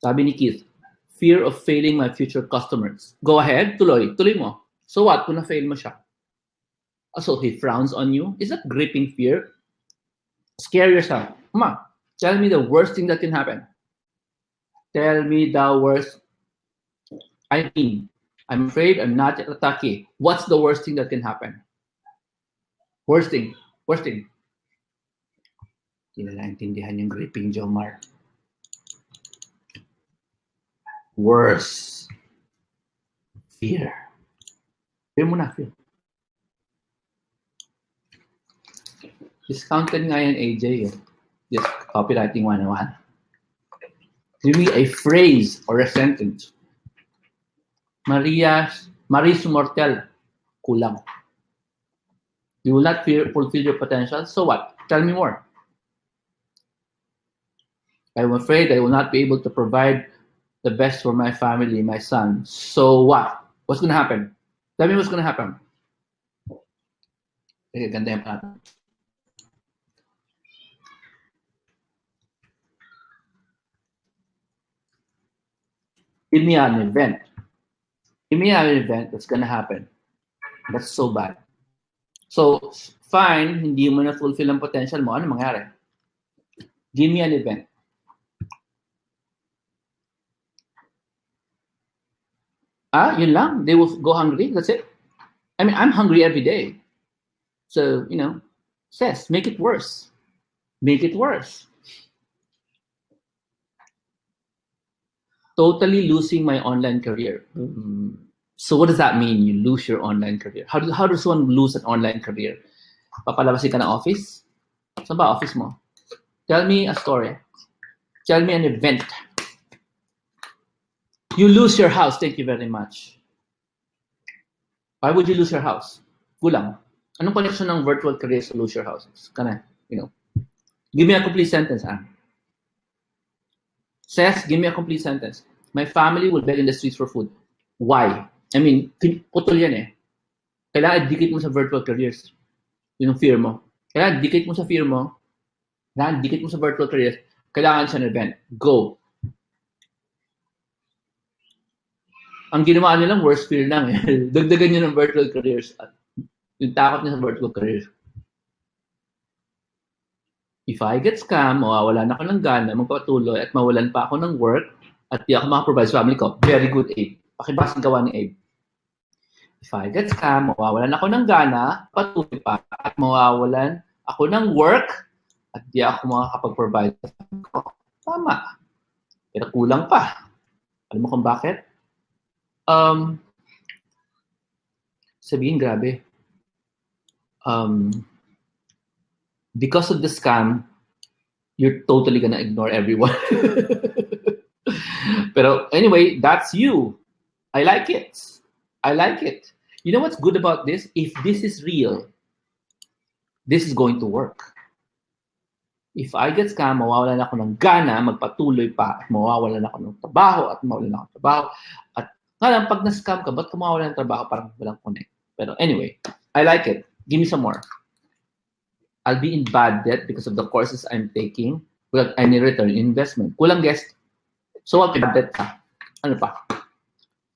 Sabi ni Keith, fear of failing my future customers. Go ahead, tuloy. Tuloy mo. So what kung na-fail mo siya? So he frowns on you. Is that gripping fear? Scare yourself. Come on. Tell me the worst thing that can happen. Tell me the worst. I mean, I'm afraid I'm not attacking. What's the worst thing that can happen? Worst thing. Worst thing. Hindi na naintindihan yung gripping, Jomar. Worse. Fear. Fear mo na, fear. Discounted nga yan, AJ. Just copywriting 101. Give me a phrase or a sentence. Maris Mortel. Kulang. You will not fulfill your potential. So what? Tell me more. I'm afraid I will not be able to provide the best for my family, my son. So what? What's going to happen? Tell me what's going to happen. Okay, ganda yung pattern. Give me an event. Give me an event that's going to happen. That's so bad. So, fine, hindi mo na fulfill ang potential mo. Ano mangyari? Give me an event. Yun lang. They will go hungry. That's it. I mean, I'm hungry every day. So, says, make it worse. Make it worse. Totally losing my online career. So what does that mean? You lose your online career. How does one lose an online career? Papalabasin ka ng office? Saan ba office mo? Tell me a story. Tell me an event. You lose your house. Thank you very much. Why would you lose your house? Kulang. Anong connection ng virtual career to lose your house? Kinda, Give me a complete sentence. Says, give me a complete sentence. My family will beg in the streets for food. Why? I mean, putol yan eh. Kailangan dikit mo sa virtual careers. Yun ang fear mo. Kailangan dikit mo sa fear mo. Kailangan dikit mo sa virtual careers. Kailangan siya ng event. Go. Ang ginawa nilang worst fear lang eh. Dagdagan nyo ng virtual careers. At yung takot niya sa virtual careers. If I get scam, mawawalan ako ng gana, magpatuloy at mawalan pa ako ng work at di ako makaprovide sa family ko. Very good, Abe. Pakibasa gawa ni Abe. If I get scam, mawawalan ako ng gana, patuloy pa at mawawalan ako ng work at di ako makakapag-provide sa family ko. Tama. Pero kulang pa. Alam mo kung bakit? Sabihin, grabe. Because of the scam, you're totally gonna ignore everyone. Pero anyway, that's you. I like it. I like it. You know what's good about this? If this is real, this is going to work. If I get scam, mawawalan ako ng gana, magpatuloy pa, at mawawalan ako ng trabaho, at mawawalan ako ng trabaho. At nga pag na-scam ka, ba't ka mawawalan ng trabaho? Parang walang connect. Pero anyway, I like it. Give me some more. I'll be in bad debt because of the courses I'm taking without any return investment. Kulang guest. So what bad debt ka? Ano pa?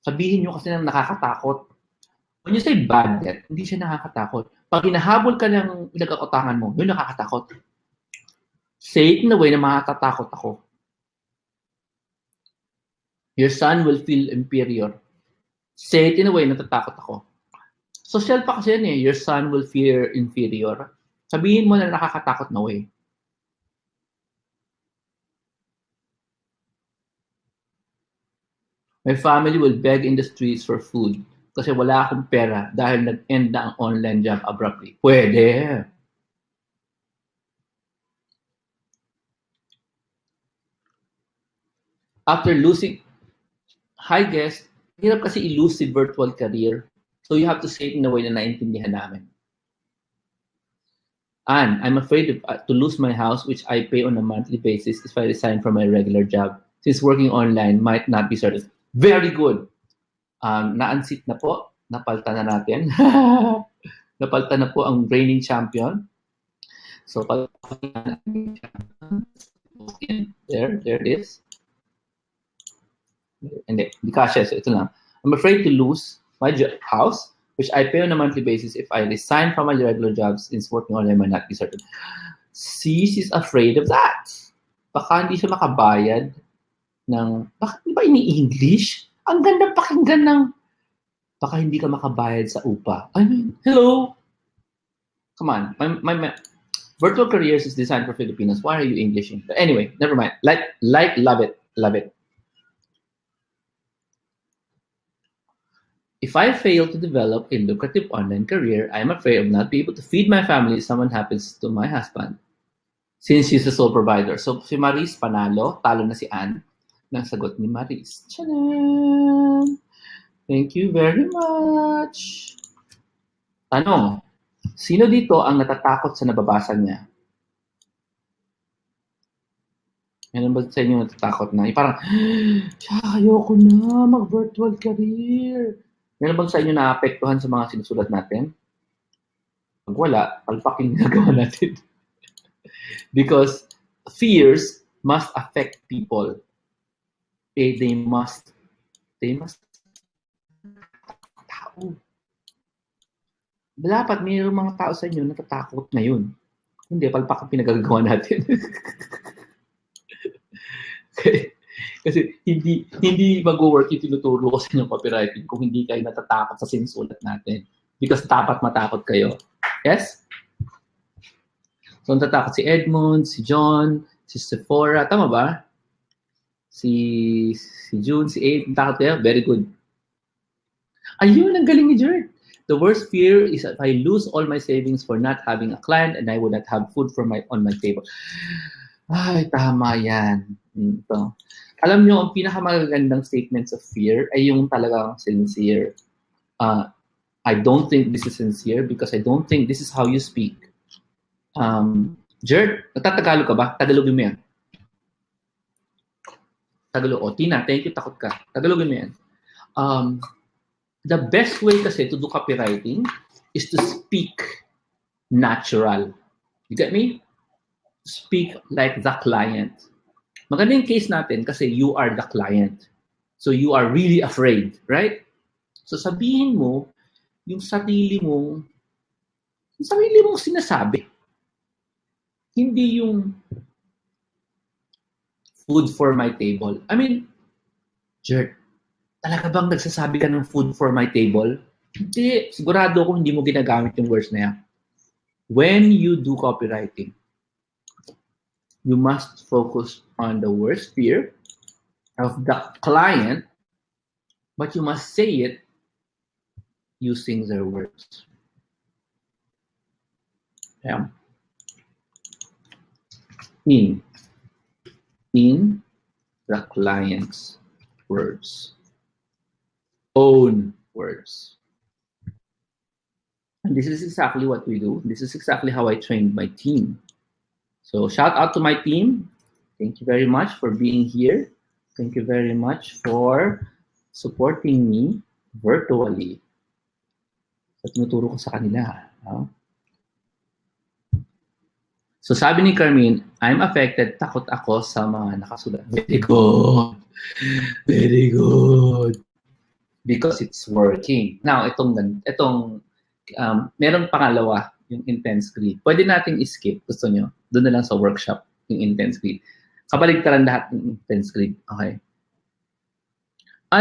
Sabihin nyo kasi nang nakakatakot. When you say bad debt, hindi siya nakakatakot. Pag hinahabol ka ng pinagkakutangan mo, yun nakakatakot. Say it in a way na makakatakot ako. Your son will feel inferior. Say it in a way, natatakot ako. Social pa kasi yan eh. Your son will feel inferior. Sabihin mo na nakakatakot na way. My family will beg in the streets for food kasi wala akong pera dahil nag-end na ang online job abruptly. Pwede. After losing, hi guest, hirap kasi i-lose si virtual career. So you have to say it in a way na naintindihan namin. And I'm afraid to lose my house, which I pay on a monthly basis if I resign from my regular job, since working online might not be certain. Very good. Na-unseat na po. Napalta na natin. Napalta na po ang reigning champion. So, there it is. Hindi kasha. So, ito lang. I'm afraid to lose my house, which I pay on a monthly basis if I resign from my regular job since working online might not be certain. She's afraid of that. Baka hindi siya makabayad ng, bakit di ba ini-English? Ang ganda pakinggan ng, baka hindi ka makabayad sa upa. I mean, hello? Come on. My virtual careers is designed for Filipinos. Why are you Englishing? But anyway, never mind. Love it. Love it. If I fail to develop a lucrative online career, I'm afraid of not being able to feed my family if someone happens to my husband. Since she's the sole provider. So, si Maris panalo, talo na si Anne. Nang sagot ni Maris. Tchanan! Thank you very much. Tanong, sino dito ang natatakot sa nababasa niya? Meron ba sa inyo natatakot na? Parang, ayoko na mag-virtual career. Meron ba sa inyo naapektuhan sa mga sinusulat natin? Pag wala, palpaking ginagawa natin. Because fears must affect people. They must tao. Dapat mayroong mga tao sa inyo natatakot ngayon. Hindi, palpak ang pinagagawa natin. Kasi hindi mag-work yung tinuturo ko sa inyong copywriting kung hindi kayo natatakot sa sinusulat natin. Because dapat matakot kayo. Yes? So, natatakot si Edmund, si John, si Sephora. Tama ba? Si June, si Abe. Natakot kayo? Very good. Ayun, ang galing ni Jerd. The worst fear is if I lose all my savings for not having a client and I would not have food on my table. Ay, tama yan. Ito. Alam nyo, ang pinakamagandang statements of fear ay yung talagang sincere. I don't think this is sincere because I don't think this is how you speak. Jerd, nagtatagalog ka ba? Tagalogin mo yan. Tagalog. O, Tina, thank you, takot ka. Tagalogin mo yan. The best way kasi to do copywriting is to speak natural. You get me? Speak like the client. Maganda yung case natin kasi you are the client. So you are really afraid, right? So sabihin mo yung sarili mong sinasabi. Hindi yung food for my table. I mean, Jerd, talaga bang nagsasabi ka ng food for my table? Hindi. Sigurado ako hindi mo ginagamit yung words na yan. When you do copywriting, you must focus on the worst fear of the client, but you must say it using their words. Yeah. In the client's words. Own words. And this is exactly what we do. This is exactly how I trained my team. So shout out to my team. Thank you very much for being here. Thank you very much for supporting me virtually. So tinuturo ko sa kanila. No? So sabi ni Carmen, I'm affected, takot ako sa mga nakasulat. Very good. Very good. Because it's working. Now, merong pangalawa, yung intense greed. Pwede nating skip, gusto nyo. Doon na lang sa workshop, yung intense greed. Kabaligtaran lahat ng intense greed. Okay.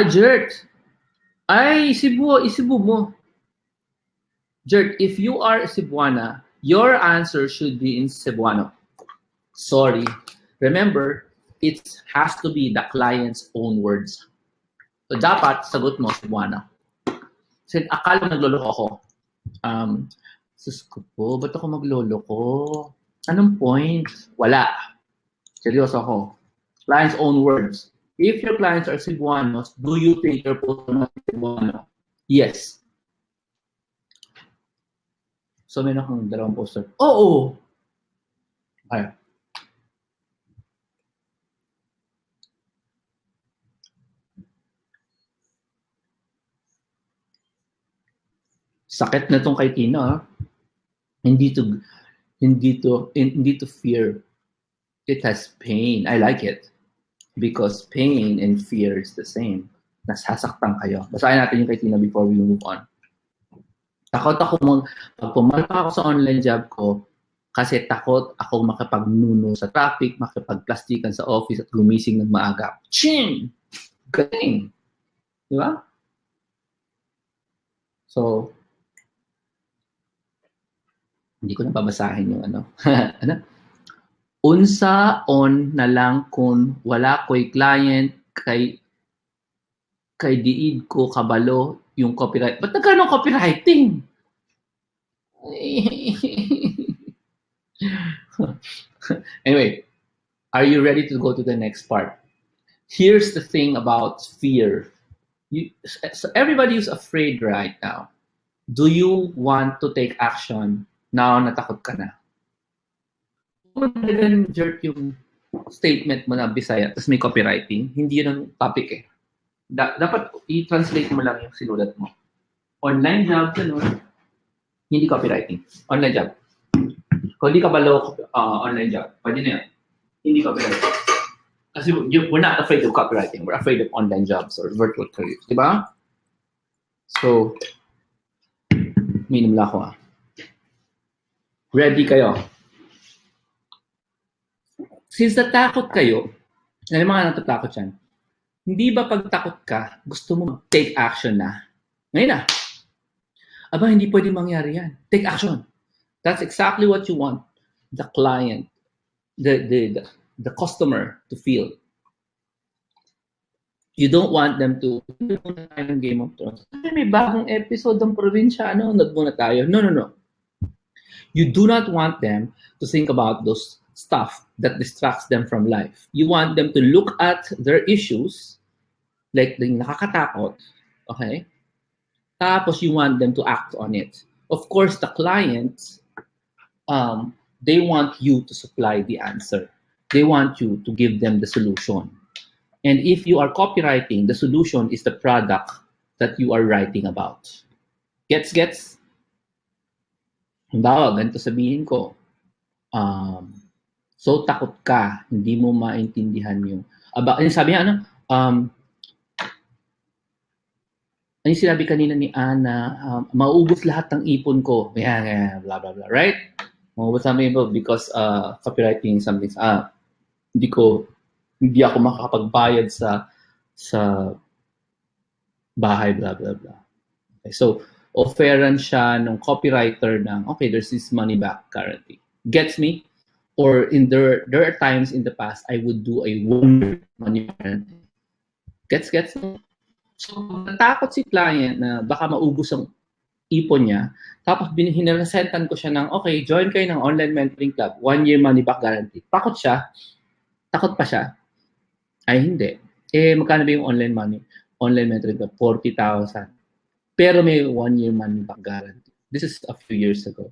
Jert. Ay, Cebu mo. Jert, if you are Cebuana, your answer should be in Cebuano. Sorry. Remember, it has to be the client's own words. So, dapat, sagot mo, Cebuana. Kasi akala nagloloko ako. Sus ko po, ba't ako magloloko? Anong point? Wala. Seryoso ako. Client's own words. If your clients are Cebuanos, do you think your poster must be Cebuano? Yes. So, meron kang dalawang poster. Oo! Okay. Sakit na tong kay Tina, ha? Hindi to fear. It has pain. I like it. Because pain and fear is the same. Nasasaktan kayo. Basahin natin yung kay Tina before we move on. Takot ako pag pumalpa ako sa online job ko, kasi takot ako makapagnuno sa traffic, makapagplastikan sa office at gumising ng maaga. Ching! Galing! Di ba? So, hindi ko na babasahin yung ano. Ano? Unsa on na lang kung wala ko'y client kay diid ko kabalo yung copyright. Ba't nagkaroon ng copywriting? Anyway, are you ready to go to the next part? Here's the thing about fear. So everybody is afraid right now. Do you want to take action now natakot ka na? Kung jerk yung statement mo na Bisaya, tapos may copywriting, hindi yun ang topic eh. Dapat i-translate mo lang yung sinulat mo. Online job, ganun. Hindi copywriting. Online job. Kung hindi ka balo online job, pwede na yan. Hindi copywriting. Kasi we're not afraid of copywriting. We're afraid of online jobs or virtual careers. Diba? So, minum lang ako. Ready kayo? Since natakot kayo, alam mga natatakot yan, hindi ba pag takot ka, gusto mo mag-take action na? Ngayon na. Aba, hindi pwede mangyari yan. Take action. That's exactly what you want the client, the customer to feel. You don't want them to, Game of Thrones. May bagong episode ng probinsya, nag muna tayo. No. You do not want them to think about those stuff that distracts them from life. You want them to look at their issues, like the nakakatakot, okay? Tapos you want them to act on it. Of course, the clients, they want you to supply the answer. They want you to give them the solution. And if you are copywriting, the solution is the product that you are writing about. Gets? Halimbawa, ganito sabihin ko, so takot ka, hindi mo maintindihan yung, sabi niya, ano sinabi kanina ni Ana, maubos lahat ng ipon ko. Yan, blah, blah, blah, right? Maubos namin ipon because copywriting something, hindi ako makakapagbayad sa bahay, blah, blah, blah. Okay, so, offeran siya ng copywriter ng, okay, there's this money back guarantee. Gets me? Or there are times in the past I would do a 1-year money guarantee. Gets me? So, natakot si client na baka maubos ang ipon niya. Tapos, hinirasentan ko siya ng, okay, join kayo ng online mentoring club, 1-year money back guarantee. Takot pa siya. Ay, hindi. Magkano ba yung online mentoring club? 40,000. Pero may 1-year money back guarantee. This is a few years ago.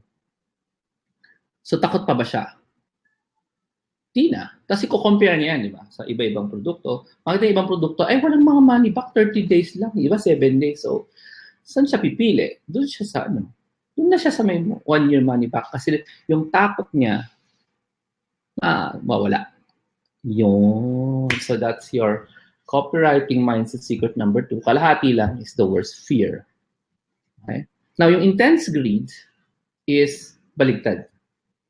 So, takot pa ba siya? Di na. Kasi compare niya yan, di ba? Sa iba-ibang produkto. Makita ibang produkto, ay walang mga money back, 30 days lang. Iba 7 days. So, saan siya pipili? Doon siya sa Doon na siya sa may 1-year money back. Kasi yung takot niya, mawala. Yun. So, that's your copywriting mindset secret number 2. Kalahati lang is the worst fear. Okay? Now, yung intense greed is baligtad.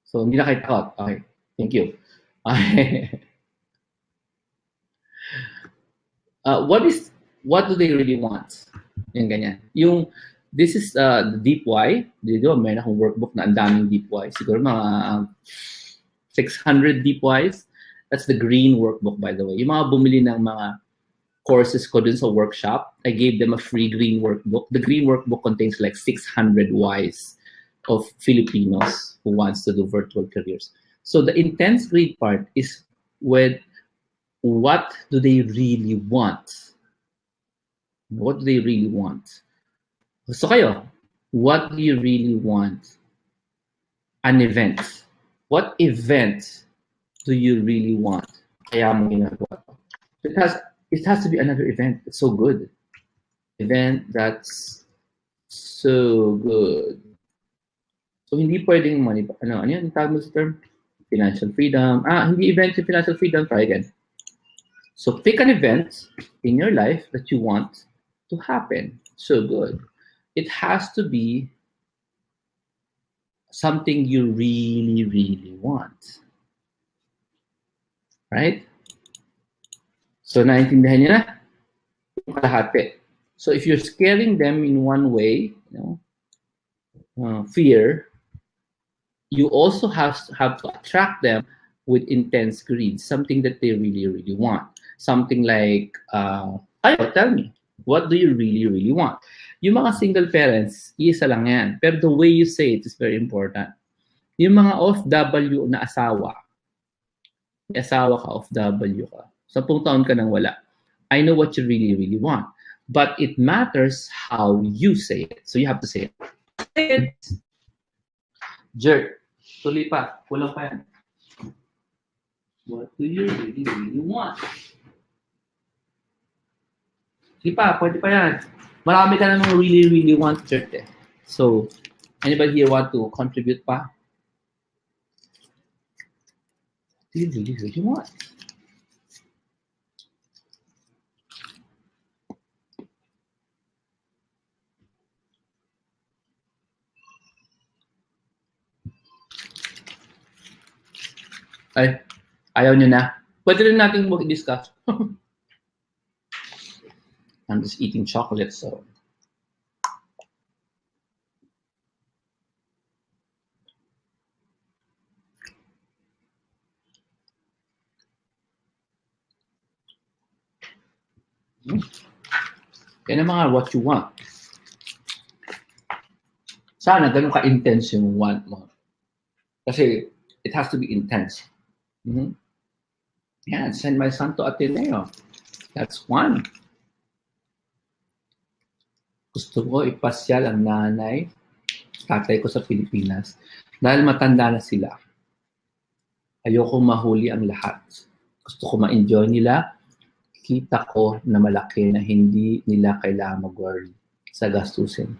So, hindi na kayo takot. Okay. Thank you. What what do they really want? Yung ganyan. Yung, this is the deep why. Di ba, meron akong workbook na ang daming deep why. Siguro mga 600 deep whys. That's the green workbook, by the way. Yung mga bumili ng mga courses ko dun sa workshop, I gave them a free green workbook. The green workbook contains like 600 whys of Filipinos who wants to do virtual careers. So the intense greed part is with what do they really want? What do they really want? So kayo, what do you really want? An event. What event do you really want? Kaya mo ginagawa to. It has to be another event. It's so good. Event that's so good. So hindi pwedeng money. Ano yan? Tawag mo sa term? Financial freedom. Hindi event yung financial freedom. Try again. So pick an event in your life that you want to happen. So good. It has to be something you really, really want. Right? So naintindihan niyo na? Yung kalahati. So if you're scaring them in one way, fear, you also have to attract them with intense greed, something that they really, really want. Something like, tell me, what do you really, really want? Yung mga single parents, isa lang yan. Pero the way you say it is very important. Yung mga OFW na asawa, may asawa ka, OFW ka, 10 taon ka nang wala. I know what you really, really want. But it matters how you say it. So you have to say it. Say it. Jerk. Tuloy pa. Kulang pa yan. What do you really, really want? Sige pa. Pwede pa yan. Marami ka namang really, really want, jerk eh. So, anybody here want to contribute pa? What do you really, really want? Ay, ayaw nyo na. Pwede rin natin mag-discuss. I'm just eating chocolate, so. Yan ang mga what you want. Sana ganun ka-intense yung want mo. Kasi it has to be intense. Mm-hmm. Yeah, send my son to Ateneo. That's one. Gusto ko ipasyal ang nanay, tatay ko sa Pilipinas. Dahil matanda na sila. Ayoko mahuli ang lahat. Gusto ko ma-enjoy nila. Kita ko na malaki na hindi nila kailangan mag-worry sa gastusin.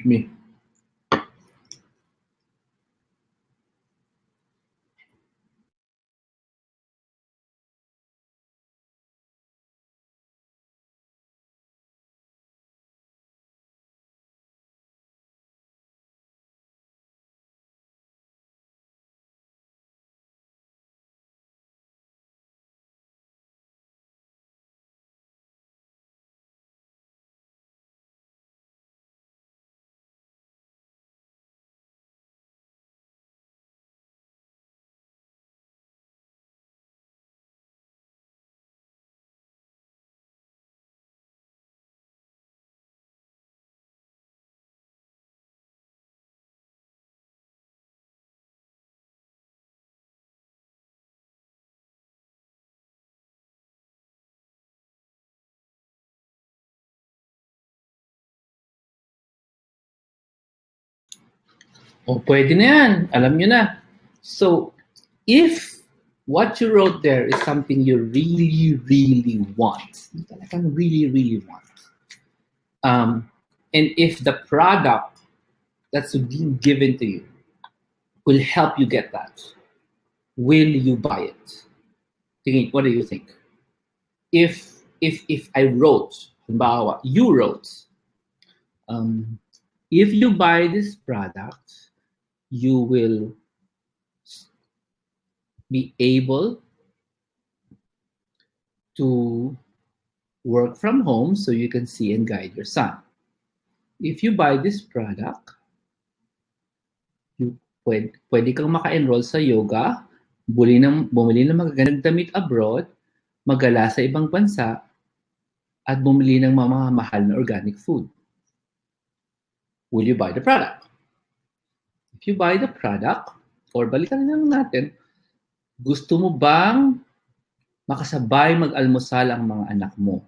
Me. O pwede na yan. Alam nyo na. So, if what you wrote there is something you really, really want, talagang really, really want, and if the product that's being given to you will help you get that, will you buy it? What do you think? If I wrote, you wrote, if you buy this product, you will be able to work from home so you can see and guide your son. If you buy this product, pwede kang maka-enroll sa yoga, bumili ng magagandang damit abroad, magala sa ibang bansa, at bumili ng mga mahal na organic food. Will you buy the product? If you buy the product, or balikan lang natin, gusto mo bang makasabay mag-almusal ang mga anak mo?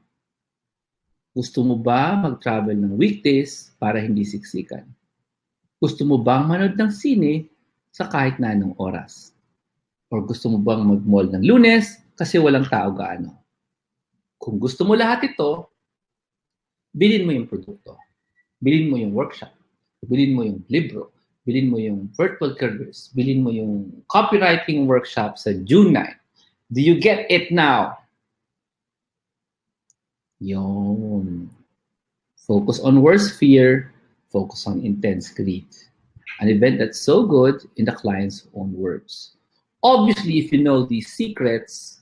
Gusto mo ba mag-travel ng weekdays para hindi siksikan? Gusto mo bang manood ng sine sa kahit na anong oras? Or gusto mo bang mag-mall ng Lunes kasi walang tao gaano? Kung gusto mo lahat ito, bilhin mo yung produkto. Bilhin mo yung workshop. Bilhin mo yung libro. Bilhin mo yung virtual careers. Bilhin mo yung copywriting workshop sa June 9. Do you get it now? Yon. Focus on worst fear. Focus on intense greed. An event that's so good in the client's own words. Obviously, if you know these secrets,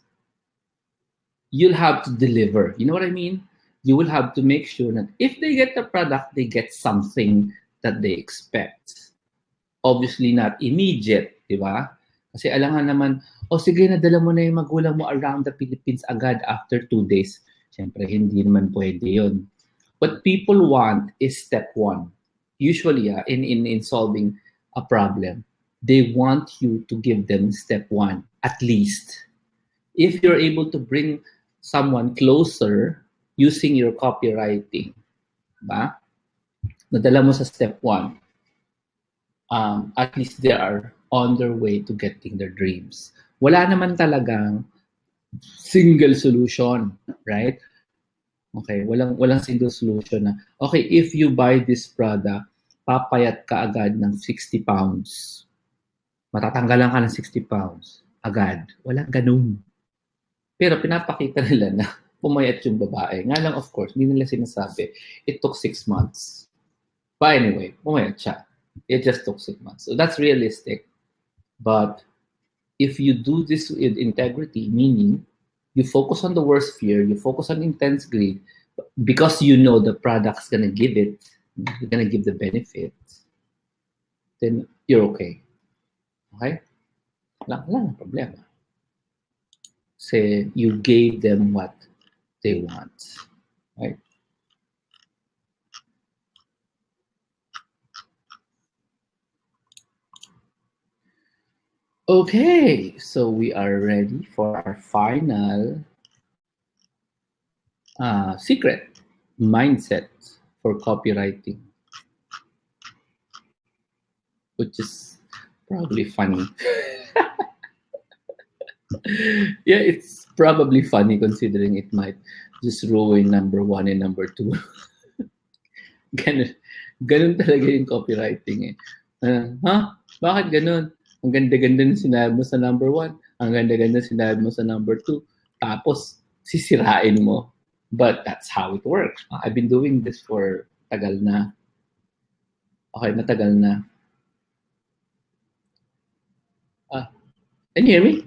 you'll have to deliver. You know what I mean? You will have to make sure that if they get the product, they get something that they expect. Obviously, not immediate, di ba? Kasi alangan naman, sige, nadala mo na yung magulang mo around the Philippines agad after 2 days. Siyempre, hindi naman pwede yun. What people want is step 1. Usually, in solving a problem, they want you to give them step 1, at least. If you're able to bring someone closer using your copywriting, ba? Nadala mo sa step 1, at least they are on their way to getting their dreams. Wala naman talagang single solution, right? Okay, walang single solution na, okay, if you buy this product, papayat ka agad ng 60 pounds. Matatanggalan ka ng 60 pounds agad. Walang ganun. Pero pinapakita nila na pumayat yung babae. Nga lang, of course, hindi nila sinasabi, it took 6 months. But anyway, pumayat siya. It just took 6 months. So that's realistic. But if you do this with integrity, meaning you focus on the worst fear, you focus on intense greed, because you know the product's gonna give it, you're gonna give the benefits, then you're okay. Okay? Wala problema. Say you gave them what they want. Right? Okay, so we are ready for our final secret mindset for copywriting, which is probably funny. Yeah, it's probably funny considering it might just ruin number 1 and number 2. Ganun talaga yung copywriting eh. Bakit ganun? Ang ganda-ganda ng sinabi mo sa number 1. Ang ganda-ganda ng sinabi mo sa number 2. Tapos, sisirain mo. But that's how it works. I've been doing this for tagal na. Okay, matagal na. Can you hear me?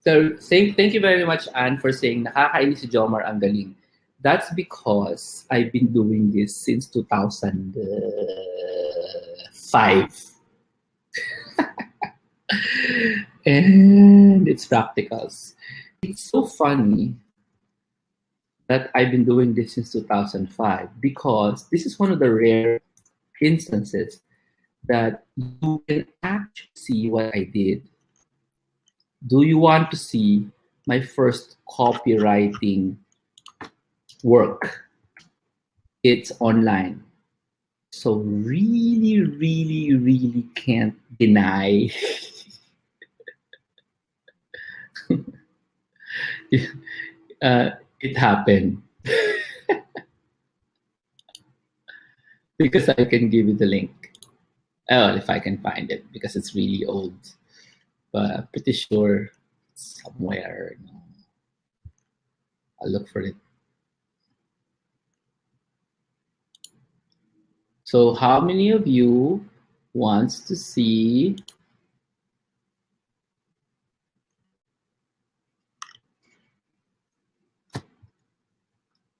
So, thank you very much, Anne, for saying nakakainis si Jomar, ang galing. That's because I've been doing this since 2005. And it's practicals. It's so funny that I've been doing this since 2005 because this is one of the rare instances that you can actually see what I did. Do you want to see my first copywriting work? It's online. So really can't deny it happened. Because I can give you the link. Oh, if I can find it, because it's really old. But I'm pretty sure somewhere. I'll look for it. So how many of you wants to see? Let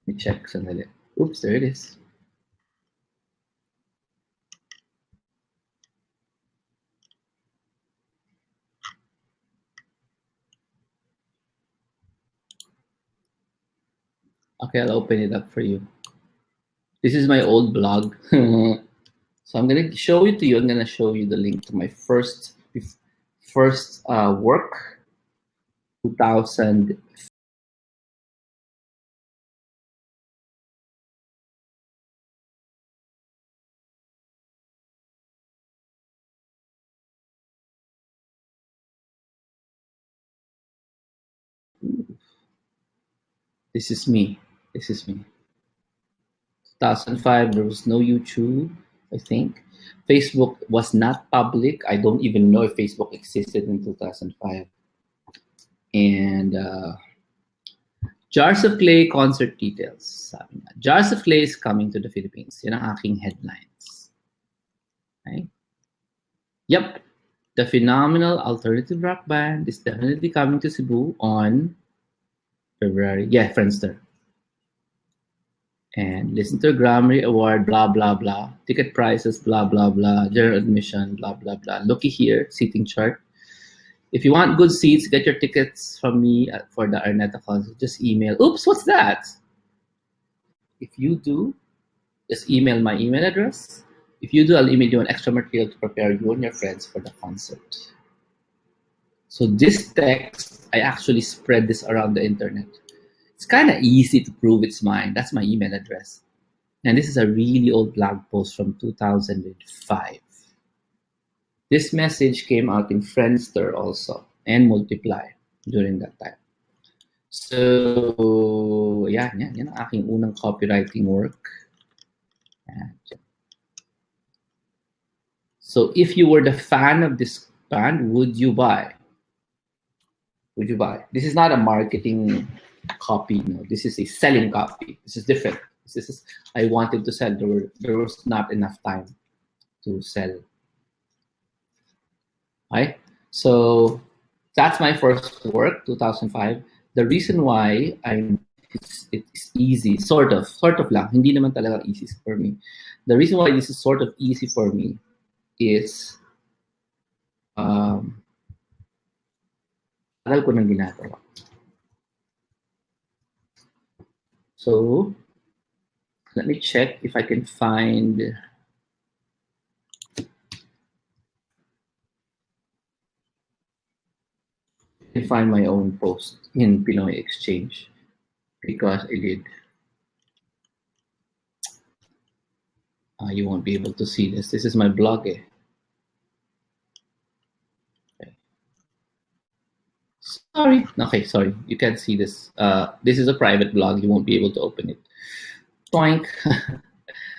me check sandali. Oops, there it is. Okay, I'll open it up for you. This is my old blog. So I'm gonna show it to you. I'm gonna show you the link to my first work, 2000. This is me. This is me. 2005. There was no YouTube. I think Facebook was not public. I don't even know if Facebook existed in 2005. And Jars of Clay concert details. Sabi nga, Jars of Clay is coming to the Philippines. Yan ang aking headlines. Okay? Yep. The phenomenal alternative rock band is definitely coming to Cebu on February. Yeah, Friendster. And listen to Grammy Award, blah, blah, blah. Ticket prices, blah, blah, blah. General admission, blah, blah, blah. Looky here, seating chart. If you want good seats, get your tickets from me for the Arnetta concert. Just email. Oops, what's that? If you do, just email my email address. If you do, I'll email you an extra material to prepare you and your friends for the concert. So this text, I actually spread this around the internet. It's kind of easy to prove it's mine. That's my email address. And this is a really old blog post from 2005. This message came out in Friendster also and Multiply during that time. So, yan ang aking unang copywriting work. So if you were the fan of this band, would you buy? Would you buy? This is not a marketing copy. No, this is a selling copy. This is different. This is I wanted to sell. There was not enough time to sell. Right? So that's my first work, 2005. The reason why it's easy, sort of lang. Hindi naman talaga easy for me. The reason why this is sort of easy for me is tagal ko nang ginagawa. So let me check if I can find my own post in Pinoy Exchange because I did. You won't be able to see this. This is my blog. Okay. Sorry. Okay, sorry. You can't see this. This is a private blog. You won't be able to open it. Toink.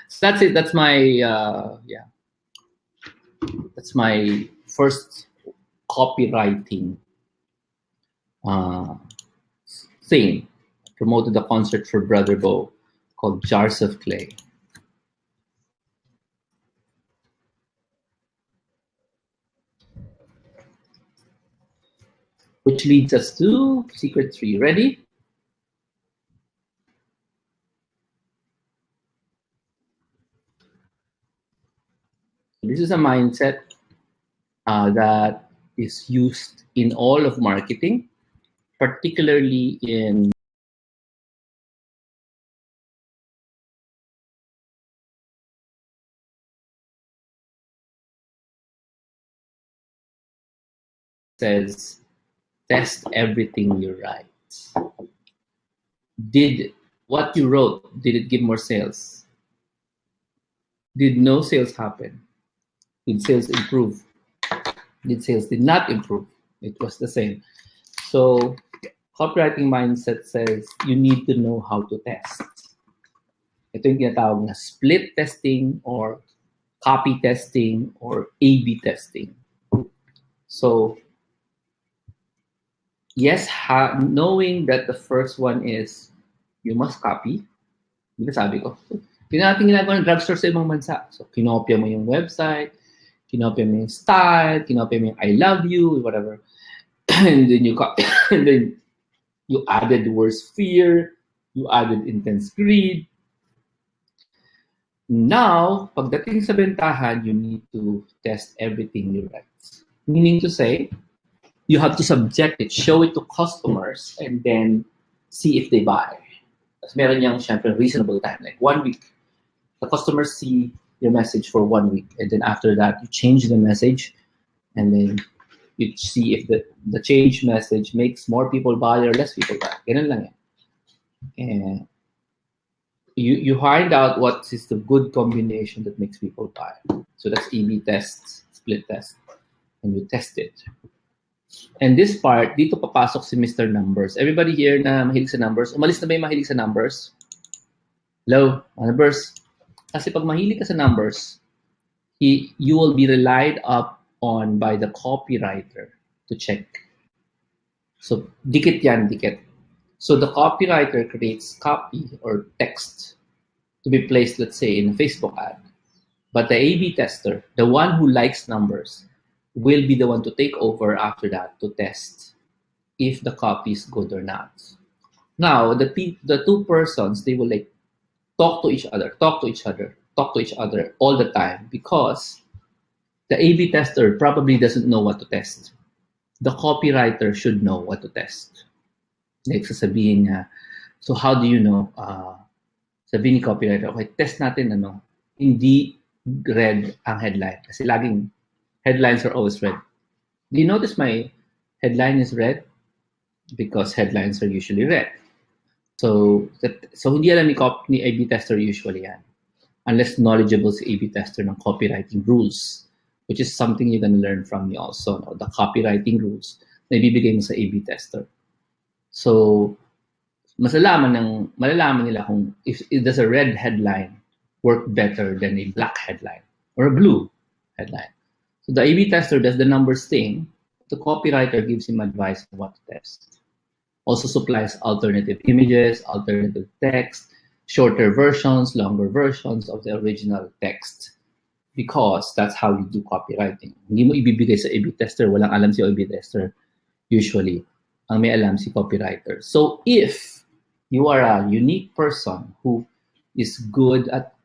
So that's it. That's my yeah. That's my first copywriting thing. I promoted a concert for Brother Bo called Jars of Clay. Which leads us to secret 3. Ready? This is a mindset that is used in all of marketing, particularly in says, test everything you write. Did what you wrote, did it give more sales? Did no sales happen? Did sales improve? Did sales did not improve? It was the same. So copywriting mindset says you need to know how to test. Ito yung tinatawag na split testing or copy testing or A/B testing. So yes, knowing that the first one is you must copy. Di ba sabi ko? Yun natin ginagawa ng drugstore sa ibang bansa. So, kinopya mo yung website, kinopya mo yung style, kinopya mo yung I love you, whatever. And then and then you added the word fear, you added intense greed. Now, pagdating sa bentahan, you need to test everything you write. Meaning to say, you have to subject it, show it to customers, and then see if they buy. Tapos meron niyang, syempre, reasonable time, like 1 week. The customers see your message for 1 week, and then after that, you change the message, and then you see if the change message makes more people buy or less people buy. Ganun lang yan. And you find out what is the good combination that makes people buy. So that's A/B tests, split test, and you test it. And this part, dito papasok si Mr. Numbers. Everybody here na mahilig sa numbers, umalis na ba yung mahilig sa numbers? Hello, numbers. Kasi pag mahilig ka sa numbers, you will be relied on by the copywriter to check. So, dikit yan, dikit. So, the copywriter creates copy or text to be placed, let's say, in a Facebook ad. But the A/B tester, the one who likes numbers, will be the one to take over after that to test if the copy is good or not. Now, the two persons, they will like talk to each other all the time because the A/B tester probably doesn't know what to test. The copywriter should know what to test. Like sasabihin niya, so how do you know? Sabihin ni copywriter, okay, test natin hindi red ang headline. Kasi laging headlines are always red. Do you notice my headline is red? Because headlines are usually red. So hindi alam ni A/B tester usually yan. Unless knowledgeable si A/B tester ng copywriting rules, which is something you're gonna learn from me also, no? The copywriting rules na ibibigay mo sa A/B tester. So, malalaman nila kung if does a red headline work better than a black headline or a blue headline. So the A/B tester does the numbers thing. The copywriter gives him advice on what to test. Also supplies alternative images, alternative text, shorter versions, longer versions of the original text. Because that's how you do copywriting. Hindi mo ibibigay sa A/B tester, walang alam si A/B tester usually. Ang may alam si copywriter. So if you are a unique person who is good at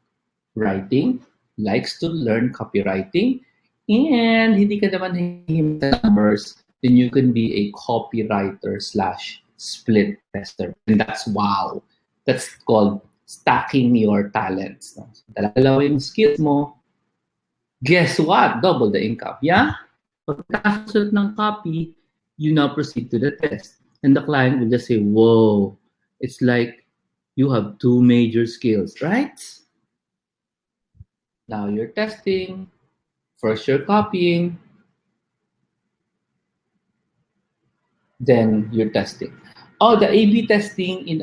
writing, likes to learn copywriting, and hindi ka naman hihim sa numbers, then you can be a copywriter/split tester. And that's wow. That's called stacking your talents. No? So, dalawa yung skills mo, guess what? Double the income. Yeah? Pagkasulat ng copy, you now proceed to the test. And the client will just say, whoa, it's like you have two major skills, right? Now you're testing. First you're copying. Then you're testing. Oh, the A/B testing in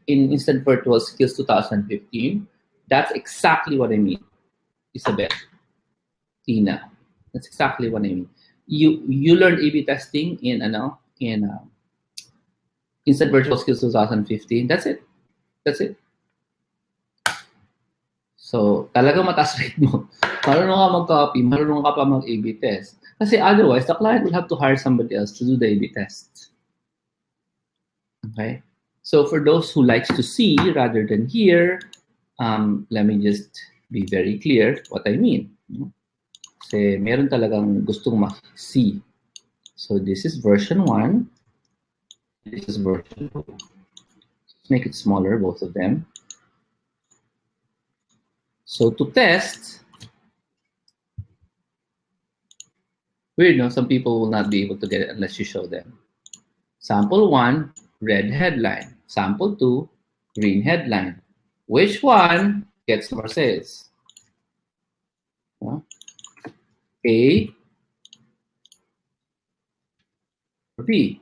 Instant Virtual Skills 2015. That's exactly what I mean, Isabel, Tina. That's exactly what I mean. You learned A/B testing in Instant Virtual Skills 2015. That's it. So, talaga mataas rate mo. Marunong ka mag-copy, marunong ka pa mag-A/B test. Kasi otherwise, the client will have to hire somebody else to do the A/B test. Okay? So, for those who likes to see rather than hear, let me just be very clear what I mean. Kasi meron talagang gustong ma-see. So, this is version 1. This is version 2. Let's make it smaller, both of them. So, to test, weird, no? Some people will not be able to get it unless you show them. Sample 1, red headline. Sample 2, green headline. Which one gets more sales? A or B?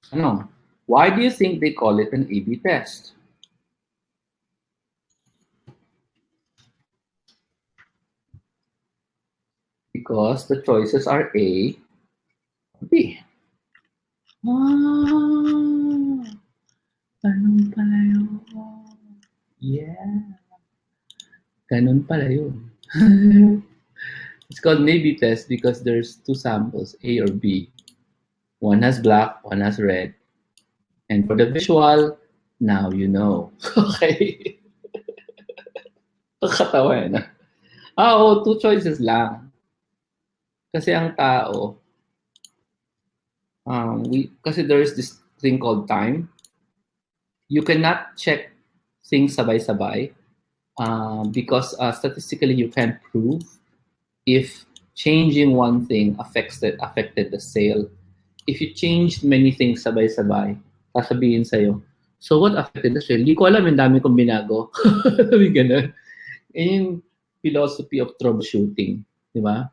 Ano? Why do you think they call it an A/B test? Because the choices are A or B. Anong pala yun? Ganun pala yun. It's called maybe test because there's two samples, A or B. One has black, one has red. And for the visual, now you know. Okay. Nakakatawa eh, na. Oo, two choices lang. Kasi ang tao, kasi there's this thing called time. You cannot check things sabay-sabay because statistically you can't prove if changing one thing affected the sale. If you changed many things sabay-sabay, sasabihin sa'yo, so what affected the sale? Hindi ko alam, yung dami kong binago. Sabi ganun. Yung philosophy of troubleshooting, di ba?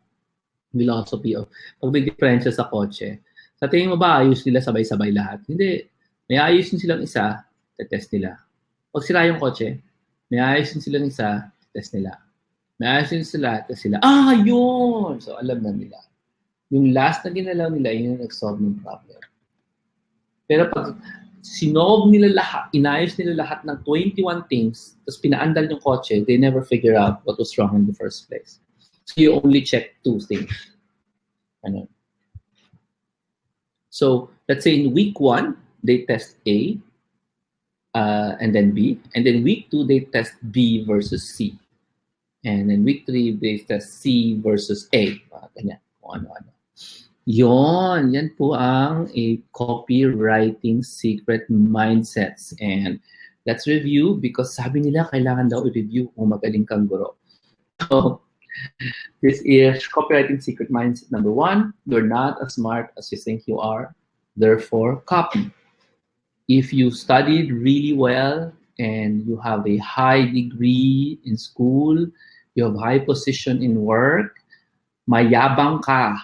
Philosophy of, pag may diferensya sa kotse, sa tingin mo ba ayos nila sabay-sabay lahat? Hindi. May ayos silang isa, test nila. Pag sira yung kotse, may ayos silang isa, test nila. May ayos sila, test sila. Yun! So, alam na nila. Yung last na ginalaw nila, yun yung nag-solve ng problem. Pero pag sinolve nila lahat, inayos nila lahat ng 21 things, tapos pinaandal yung kotse, they never figure out what was wrong in the first place. So you only check two things. Ano? So let's say in week 1, they test A, and then B. And then week 2, they test B versus C. And then week 3, they test C versus A. Ganyan. Ano-ano. Yan po ang a copywriting secret mindsets. And let's review because sabi nila kailangan daw i-review kung magaling kang guro. So, this is copywriting secret mindset number 1. You're not as smart as you think you are. Therefore, copy. If you studied really well and you have a high degree in school, you have high position in work, mayabang ka,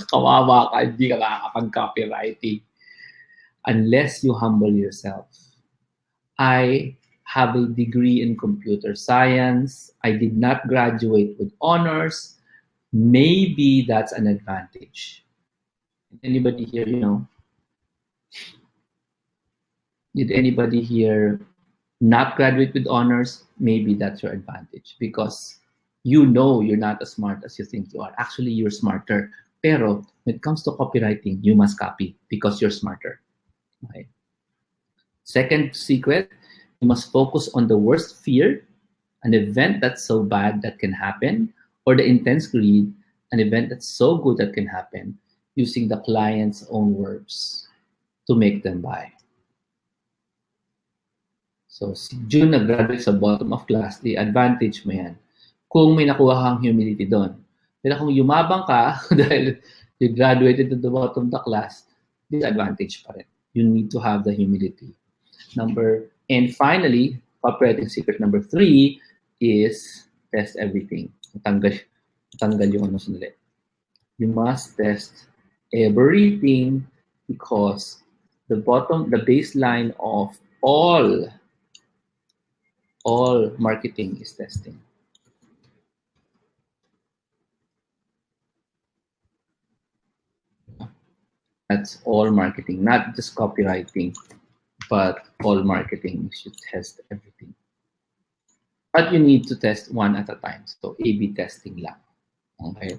kawawa ka, hindi ka makakapag-copywriting unless you humble yourself. I have a degree in computer science. I did not graduate with honors. Maybe that's an advantage. Anybody here, did anybody here not graduate with honors? Maybe that's your advantage because you know you're not as smart as you think you are. Actually, you're smarter. Pero when it comes to copywriting, you must copy because you're smarter. Okay. Second secret, you must focus on the worst fear, an event that's so bad that can happen, or the intense greed, an event that's so good that can happen, using the client's own words to make them buy. So, si June nag-graduate sa bottom of class, the advantage mo yan. Kung may nakuha kang humility doon. Pero kung yumabang ka dahil you graduated to the bottom of the class, disadvantage pa rin. You need to have the humility. And finally, copywriting secret number 3 is test everything. Tanggal yung ano sandali. You must test everything because the baseline of all marketing is testing. That's all marketing, not just copywriting, but all marketing. You should test everything. But you need to test one at a time. So, A-B testing lang. Okay.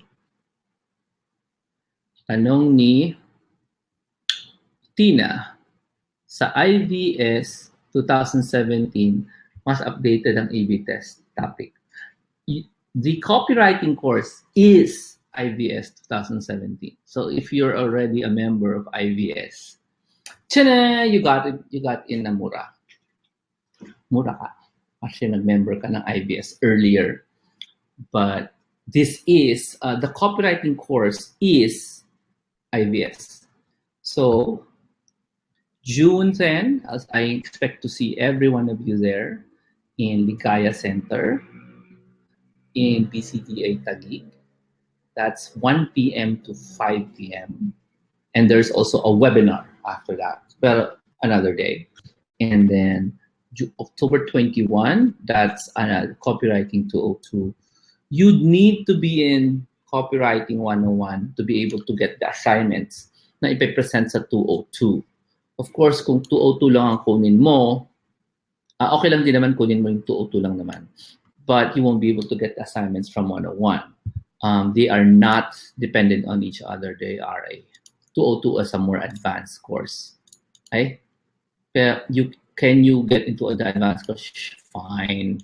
Tanong ni Tina, sa IVS 2017, mas updated ang A-B test topic. The copywriting course is IVS 2017. So if you're already a member of IVS, tada, you got in na mura. Mura ka. Actually, nag-member ka ng IVS earlier. But this is, the copywriting course is IVS. So June 10, as I expect to see every one of you there in Ligaya Center in PCTA Taguig. That's 1 p.m. to 5 p.m. And there's also a webinar after that, but another day. And then October 21, that's Copywriting 202. You'd need to be in Copywriting 101 to be able to get the assignments na ipipresent sa 202. Of course, kung 202 lang ang kunin mo, okay lang din naman kunin mo yung 202 lang naman. but you won't be able to get assignments from 101. They are not dependent on each other. They are a 202 as a more advanced course. Okay? Kaya can you get into the advanced course? Fine.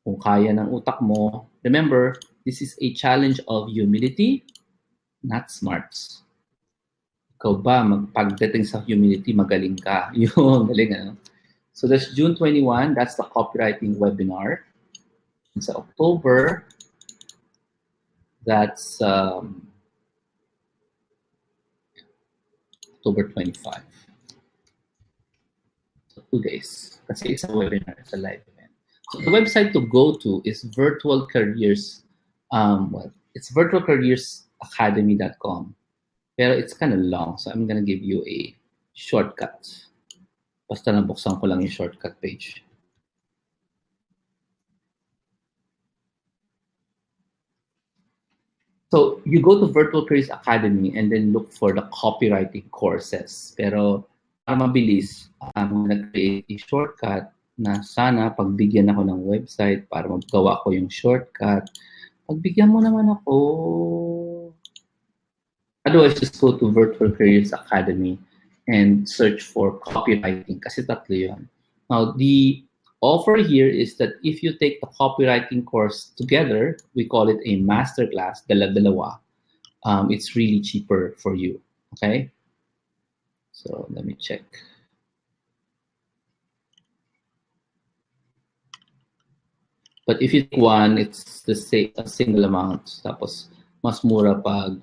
Kung kaya ng utak mo. Remember, this is a challenge of humility, not smarts. Ikaw ba, pagdating sa humility, magaling ka. Yun, galing ano? So that's June 21. That's the copywriting webinar. And sa October, that's October 25. So 2 days. Kasi it's a webinar, it's a live event. So the website to go to is virtual careers. It's virtualcareersacademy.com. Pero it's kind of long, so I'm gonna give you a shortcut. Basta nabuksan ko lang yung shortcut page. So you go to Virtual Careers Academy and then look for the copywriting courses. Pero para mabilis, I'm gonna create a shortcut na sana pagbigyan ako ng website para magawa ko yung shortcut. Pagbigyan mo naman ako. Otherwise, just go to Virtual Careers Academy and search for copywriting kasi tatlo yun. Now, the offer here is that if you take the copywriting course together, we call it a masterclass, dala-dalawa, it's really cheaper for you, okay? So, let me check. But if you take one, it's the same, a single amount. Tapos, mas mura pag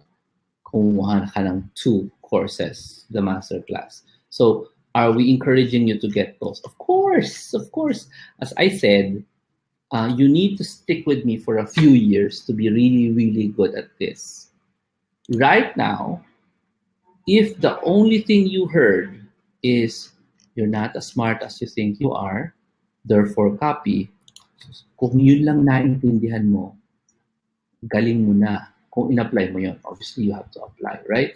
kumuha ka ng 2 courses, the masterclass. So, are we encouraging you to get those? Of course, of course. As I said, you need to stick with me for a few years to be really, really good at this. Right now, if the only thing you heard is you're not as smart as you think you are, therefore copy, kung yun lang naintindihan mo, galing mo na. Kung in-apply mo yun, obviously you have to apply, right?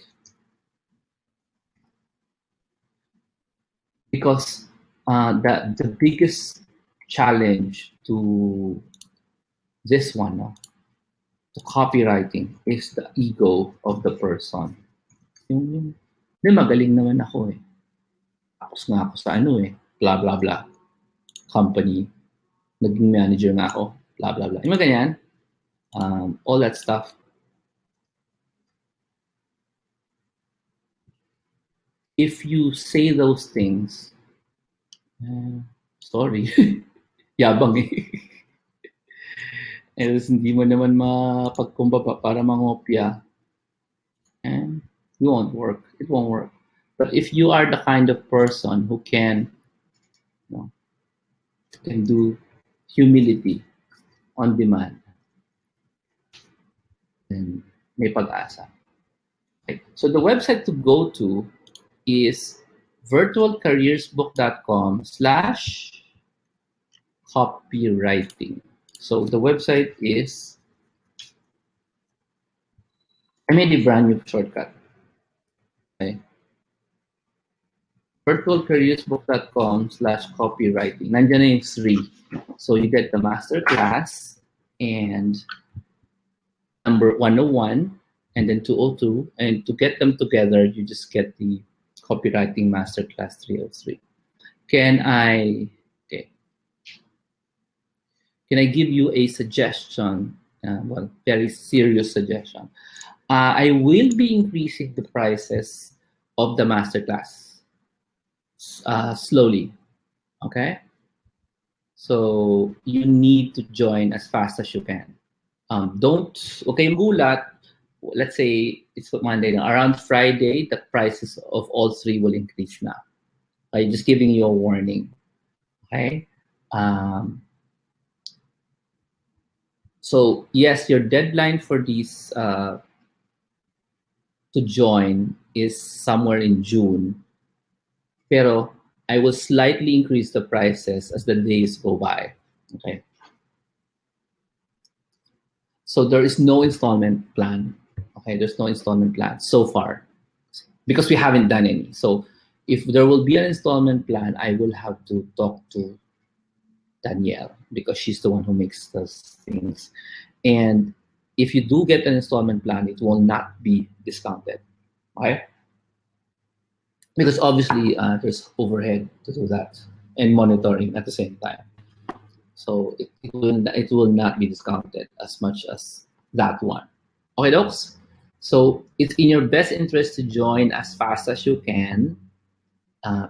Because the biggest challenge to this one, no, to copywriting, is the ego of the person. Yung magaling naman ako eh. Tapos nga ako sa ano eh, blah blah blah, company, naging manager nga ako, blah blah blah. Yung mga ganyan, all that stuff. If you say those things, sorry, yabang eh. Else hindi mo naman mapagkumbaba para mangopya, and it won't work. It won't work. But if you are the kind of person who can, you know, can do humility on demand, then may pag-asa. Okay. So the website to go to is virtualcareersbook.com/copywriting. So the website is, I made a brand new shortcut. Okay. virtualcareersbook.com/copywriting. Nandiyan na yung 3. So you get the master class and number 101 and then 202. And to get them together, you just get the copywriting masterclass 303. Can I give you a suggestion? Well, very serious suggestion. I will be increasing the prices of the masterclass slowly. Okay? So you need to join as fast as you can. Okay, gulat. Let's say it's Monday now. Around Friday, the prices of all 3 will increase now. I'm just giving you a warning. Okay? So yes, your deadline for these to join is somewhere in June. Pero I will slightly increase the prices as the days go by. Okay. So there is no installment plan. Okay, there's no installment plan so far because we haven't done any. So if there will be an installment plan, I will have to talk to Danielle, because she's the one who makes those things. And if you do get an installment plan, it will not be discounted, right? Because obviously there's overhead to do that and monitoring at the same time. So it will not be discounted as much as that one. Okay, docs? So it's in your best interest to join as fast as you can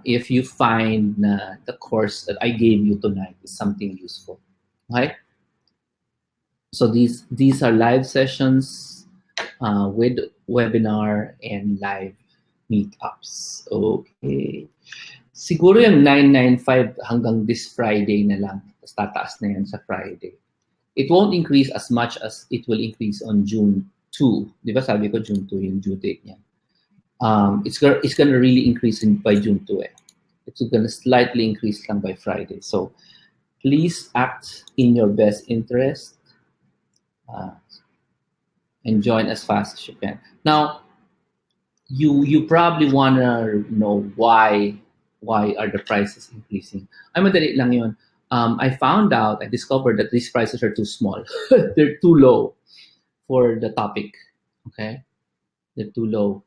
if you find the course that I gave you tonight is something useful. Okay? So these are live sessions with webinar and live meetups. Okay. Siguro yung 995 hanggang this Friday na lang. Tapos tataas na yan sa Friday. It won't increase as much as it will increase on June 2. Di ba sabi ko June 2 yung due date niya. It's gonna really increase by June 2 eh. It's gonna slightly increase lang by Friday. So please act in your best interest and join as fast as you can. Now, you probably wanna know why are the prices increasing? Ay, madali lang yun. I discovered that these prices are too small. They're too low for the topic. Okay, they're too low.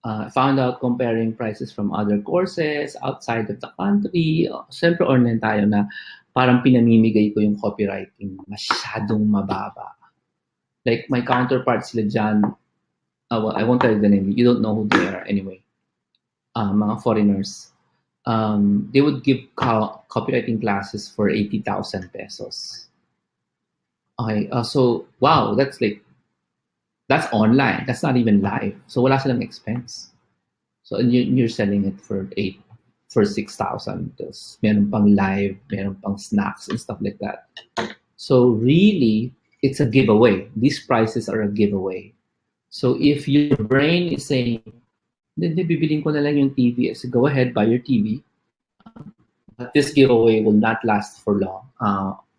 I found out comparing prices from other courses outside of the country. Siyempre, online tayo na parang pinamimigay ko yung copywriting masyadong mababa. Like my counterparts sila dyan, well, I won't tell you the name. You don't know who they are anyway. Mga foreigners. They would give copywriting classes for 80,000 pesos. Okay, so wow, that's online. That's not even live. So wala silang expense. So and you're selling it for 6,000. Meron pang live, meron pang snacks and stuff like that. So really, it's a giveaway. These prices are a giveaway. So if your brain is saying, hindi, bibiling ko na lang yung TV. So go ahead, buy your TV. But this giveaway will not last for long.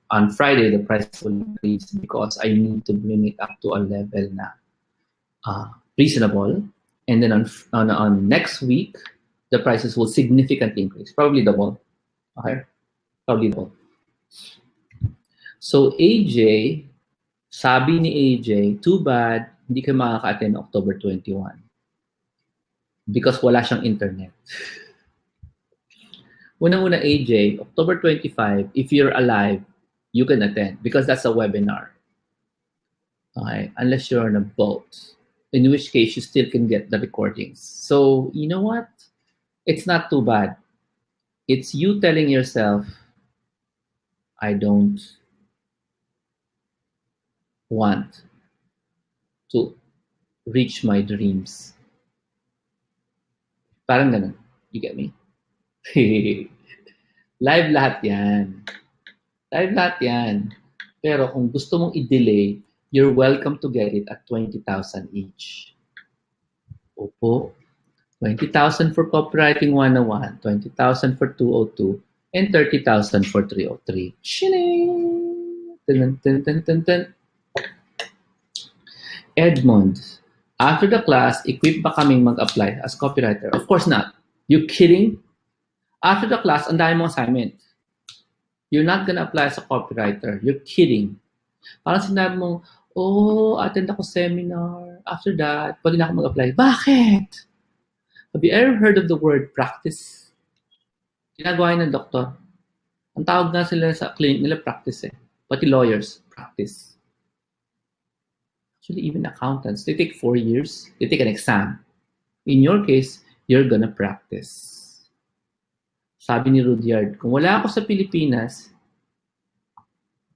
On Friday, the price will increase because I need to bring it up to a level na reasonable. And then on next week, the prices will significantly increase, probably double. Okay, probably double. So AJ, sabi ni AJ, too bad hindi ka makaka-attend October 21 because wala siyang internet. Unang-una AJ, October 25, if you're alive, you can attend because that's a webinar. Okay, unless you're on a boat, in which case you still can get the recordings. So you know what? It's not too bad. It's you telling yourself, I don't want to reach my dreams. Parang ganun. You get me? Live lahat yan. Live lahat yan. Pero kung gusto mong i-delay, you're welcome to get it at 20,000 each. Opo. 20,000 for Copywriting 101, 20,000 for 202, and 30,000 for 303. Shining! Dun, dun, dun, dun, dun. Edmond, after the class, equipped ba kaming mag-apply as copywriter? Of course not. You kidding? After the class, ang dami mong assignment. You're not gonna apply as a copywriter. You're kidding. Parang sinabi mong, oh, attend ako seminar. After that, pwede na ako mag-apply. Bakit? Have you ever heard of the word practice? Ginagawa ng doktor. Ang tawag nga sila sa clinic nila, practice eh. Pati lawyers, practice. Actually, even accountants, they take 4 years. They take an exam. In your case, you're gonna practice. Sabi ni Rudyard, kung wala ako sa Pilipinas,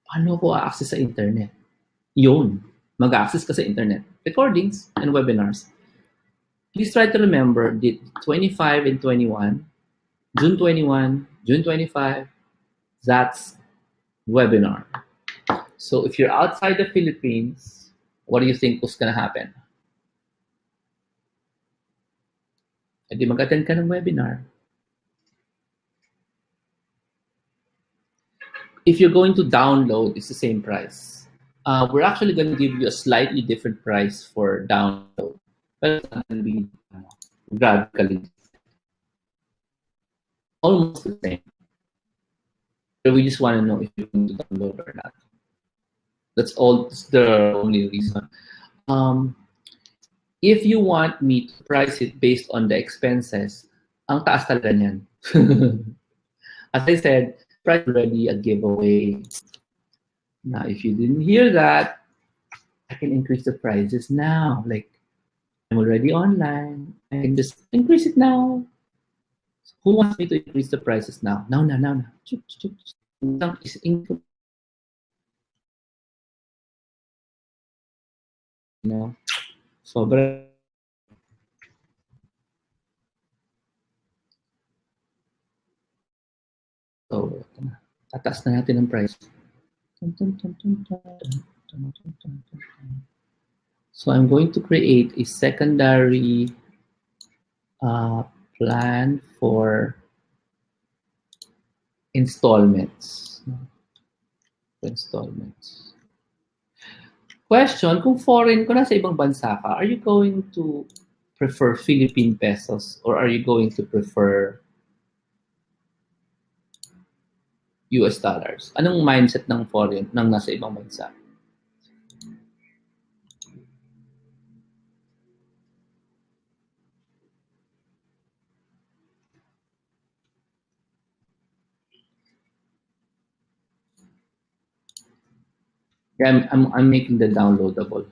paano ko a-access sa internet? Yun, mag-access ka sa internet. Recordings and webinars. Please try to remember the 25 and 21, June 21, June 25, that's webinar. So if you're outside the Philippines, what do you think was gonna happen? E di mag-attend ka ng webinar. If you're going to download, it's the same price. We're actually going to give you a slightly different price for download. But it's not going to be radically almost the same. But we just want to know if you're going to download or not. That's all. That's the only reason. Um, if you want me to price it based on the expenses, ang taas talaga niyan. As I said, price already a giveaway. Now, if you didn't hear that, I can increase the prices now. Like, I'm already online. I can just increase it now. Who wants me to increase the prices now? Now. Chuk, chuk, chuk. Is increase, you know, sobra. So, tataas na natin ang price. So I'm going to create a secondary plan for installments. Installments. Question, kung foreign, kung nasa ibang bansa ka, are you going to prefer Philippine pesos or are you going to prefer US dollars? Anong mindset ng foreign, ng nasa ibang bansa? Yeah, I'm making the downloadable.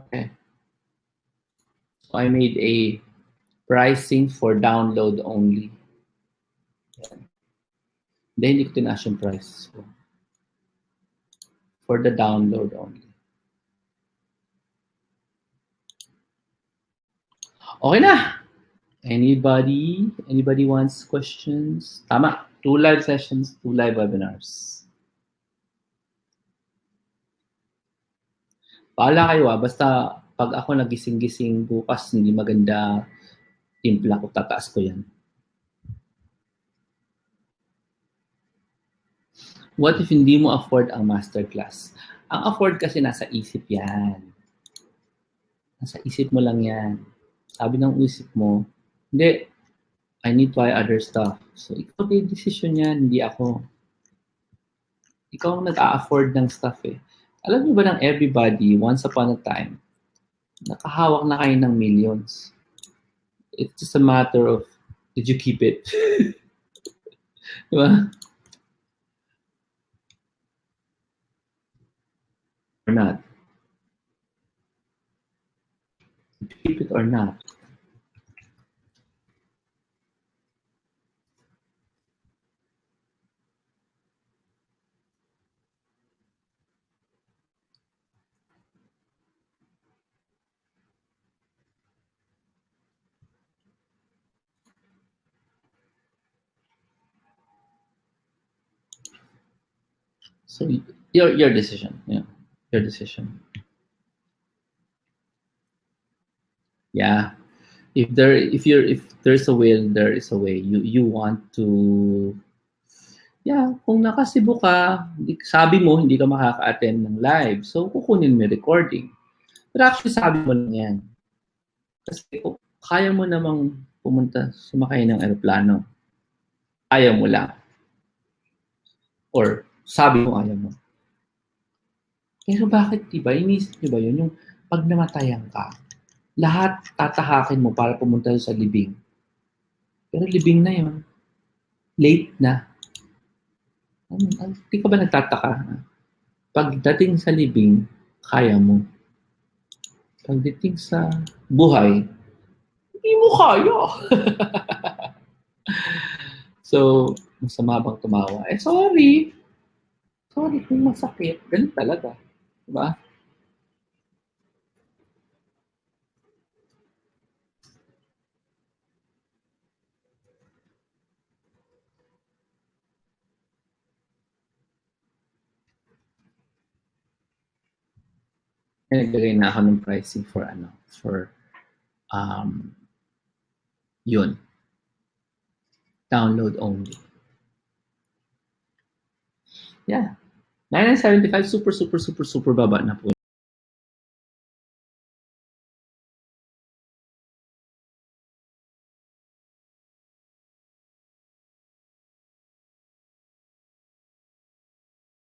Okay. So I made a pricing for download only. Then hindi ko tinaas yung price ko. For the download only. Okay na! Anybody wants questions? Tama. 2 live sessions, 2 live webinars. Bahala kayo basta pag ako nagising-gising bukas hindi maganda, timpla ko, tataas ko yan. What if hindi mo afford ang masterclass? Ang afford kasi nasa isip yan. Nasa isip mo lang yan. Sabi ng isip mo, hindi, I need to buy other stuff. So, ikaw may decision yan, hindi ako. Ikaw ang nag-a-afford ng stuff eh. Alam niyo ba ng everybody, once upon a time, nakahawak na kayo ng millions. It's just a matter of, did you keep it? Diba? Or not? Did you keep it or not? So, your decision. Yeah, your decision. Yeah. If there's a will, there is a way. You want to, yeah, kung naka-Cebu ka, sabi mo hindi ka makaka-attend ng live, so kukunin mo yung recording. But actually sabi mo lang yan. Kasi kung kaya mo namang pumunta, sumakay ng aeroplano, ayaw mo lang. Or sabi mo ayaw mo. Pero bakit, diba, inisip nyo ba yun? Yung pag namatayan ka, lahat tatahakin mo para pumunta sa libing. Pero libing na yun. Late na. Hindi ka ba nagtataka? Pagdating sa libing, kaya mo. Pagdating sa buhay, hindi mo kaya. So, masama bang tumawa? Eh, sorry. Sorry kung masakit. Ganun talaga. Diba? Naglagay na ako ng pricing for for um, Yun. Download only. Yeah. 975, super, super, super, super baba na po